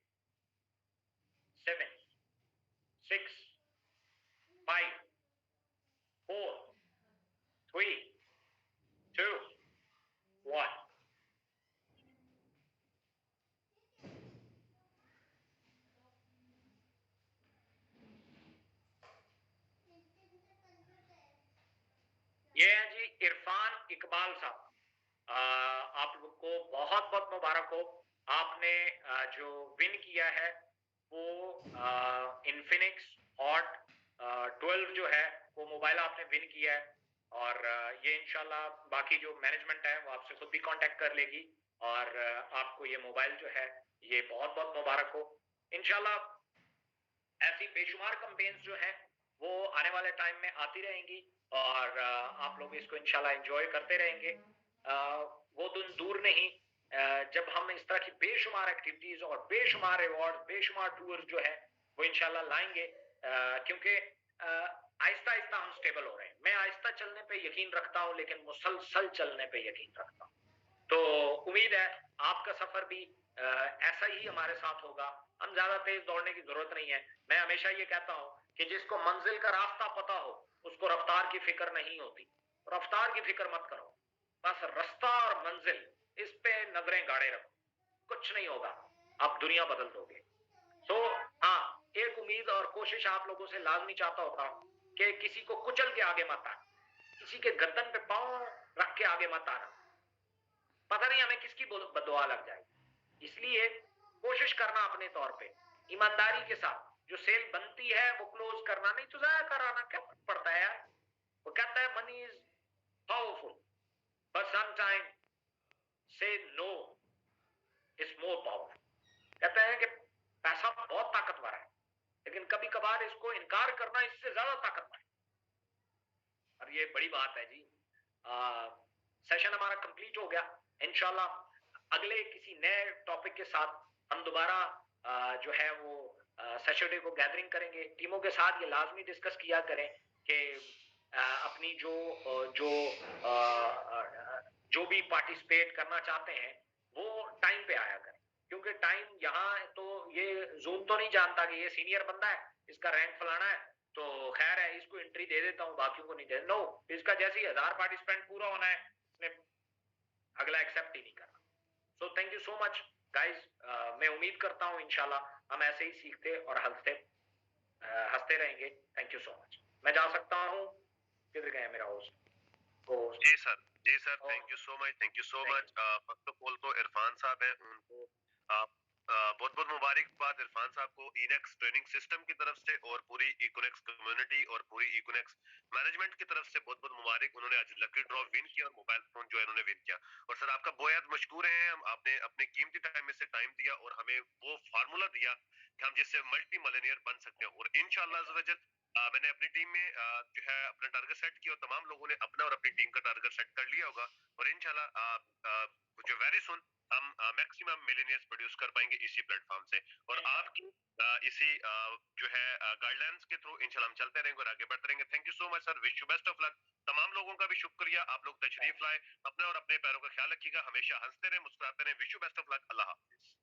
7, 6, 5, 4, 3, 2, 1. ये हैं जी इरफान इकबाल साहब। आप लोग को बहुत बहुत मुबारक हो। आपने जो विन किया है वो इन्फिनिक्स हॉट 12 जो है वो मोबाइल आपने विन किया है। और ये इंशाल्लाह बाकी जो मैनेजमेंट है वो आपसे खुद भी कांटेक्ट कर लेगी और आपको ये मोबाइल जो है ये बहुत बहुत मुबारक हो। इंशाल्लाह ऐसी बेशुमार कंपेन्स जो हैं वो आने वाले टाइम में आती रहेंगी और आप लोग इसको इंशाल्लाह एंजॉय करते रहेंगे। वो दिन दूर नहीं जब हम इस तरह की बेशुमार एक्टिविटीज और बेशुमार रिवॉर्ड बेशुमार टूर जो है वो इंशाल्लाह लाएंगे, क्योंकि आहिस्ता आहिस्ता हम स्टेबल हो रहे हैं। मैं आहिस्ता चलने पे यकीन रखता हूँ लेकिन मुसलसल चलने पे यकीन रखता हूँ। तो उम्मीद है आपका सफर भी ऐसा ही हमारे साथ होगा। हम ज्यादा तेज दौड़ने की जरूरत नहीं है। मैं हमेशा ये कहता हूं कि जिसको मंजिल का रास्ता पता हो उसको रफ्तार की फिक्र नहीं होती। रफ्तार की फिक्र मत करो, बस रास्ता और मंजिल इस पे नजरें गाड़े रखो, कुछ नहीं होगा, आप दुनिया बदल दोगे। सो हाँ, एक उम्मीद और कोशिश आप लोगों से लाजमी चाहता होता हूं कि किसी को कुचल के आगे मत आना, किसी के गर्दन पे पांव रख के आगे मत आना। पता नहीं हमें किसकी बददुआ लग जाएगी। इसलिए कोशिश करना अपने तौर पे ईमानदारी के साथ, जो सेल बनती है वो क्लोज करना, नहीं तो जाया कराना क्या फर्क पड़ता है यार। वो कहता है money is powerful but sometime से नो इज मोर पावरफुल। कहते हैं कि पैसा बहुत ताकतवर है लेकिन कभी कभार इसको इनकार करना इससे ज्यादा ताकतवर है। और ये बड़ी बात है जी। सेशन हमारा कंप्लीट हो गया। इंशाल्लाह अगले किसी नए टॉपिक के साथ हम दोबारा जो है वो सैटरडे को गैदरिंग करेंगे टीमों के साथ। ये लाजमी डिस्कस किया करें कि अपनी जो भी पार्टिसिपेट करना चाहते हैं वो टाइम पे आया करें, क्योंकि टाइम यहाँ तो ये जूम तो नहीं जानता कि ये सीनियर बंदा है, इसका रैंक फलाना है, तो खैर है इसको एंट्री दे देता हूँ बाकियों को नहीं दे। नो, इसका जैसे ही 1000 पार्टिसिपेंट पूरा होना है इसने अगला एक्सेप्ट ही नहीं करना। So thank you so much guys. मैं उम्मीद करता हूँ इंशाल्लाह हम ऐसे ही सीखते और हंसते रहेंगे। Thank you so much. मैं जा सकता हूँ, किधर गए मेरा होस्ट को होस्ट। जी सर, जी sir, thank you so much, thank you so much. First of all तो इरफान साहब हैं, उनको बहुत बहुत मुबारकबाद इरफान साहब को इनेक्स ट्रेनिंग सिस्टम की तरफ से और पूरी इकोनेक्स कम्युनिटी और पूरी इकोनेक्स मैनेजमेंट की तरफ से बहुत बहुत मुबारक। उन्होंने आज लकी ड्रॉ विन किया और मोबाइल फोन जो है उन्होंने विन किया। और सर आपका बेहद मशकूर हैं हम, आपने अपने कीमती टाइम में से टाइम दिया और हमें वो फार्मूला दिया कि हम जिससे मल्टी मिलियनियर बन सकते हैं। और इंशाल्लाह मैंने अपनी टीम में जो है अपना टारगेट सेट किया और तमाम लोगों ने अपना और अपनी टीम का टारगेट सेट कर लिया होगा। और इंशाल्लाह जो वेरी सुन हम मैक्सिमम मिलियनियर्स प्रोड्यूस कर पाएंगे इसी प्लेटफॉर्म से। और आपकी इसी जो है गाइडलाइंस के थ्रू इंशाल्लाह हम चलते रहेंगे और आगे बढ़ते रहेंगे। Thank you so much sir, wish you best of luck. तमाम लोगों का भी शुक्रिया, आप लोग तशरीफ लाए। अपने और अपने पैरों का ख्याल रखिएगा, हमेशा हंसते रहे, मुस्कुराते रहे। Wish you best of luck. Allah Hafiz.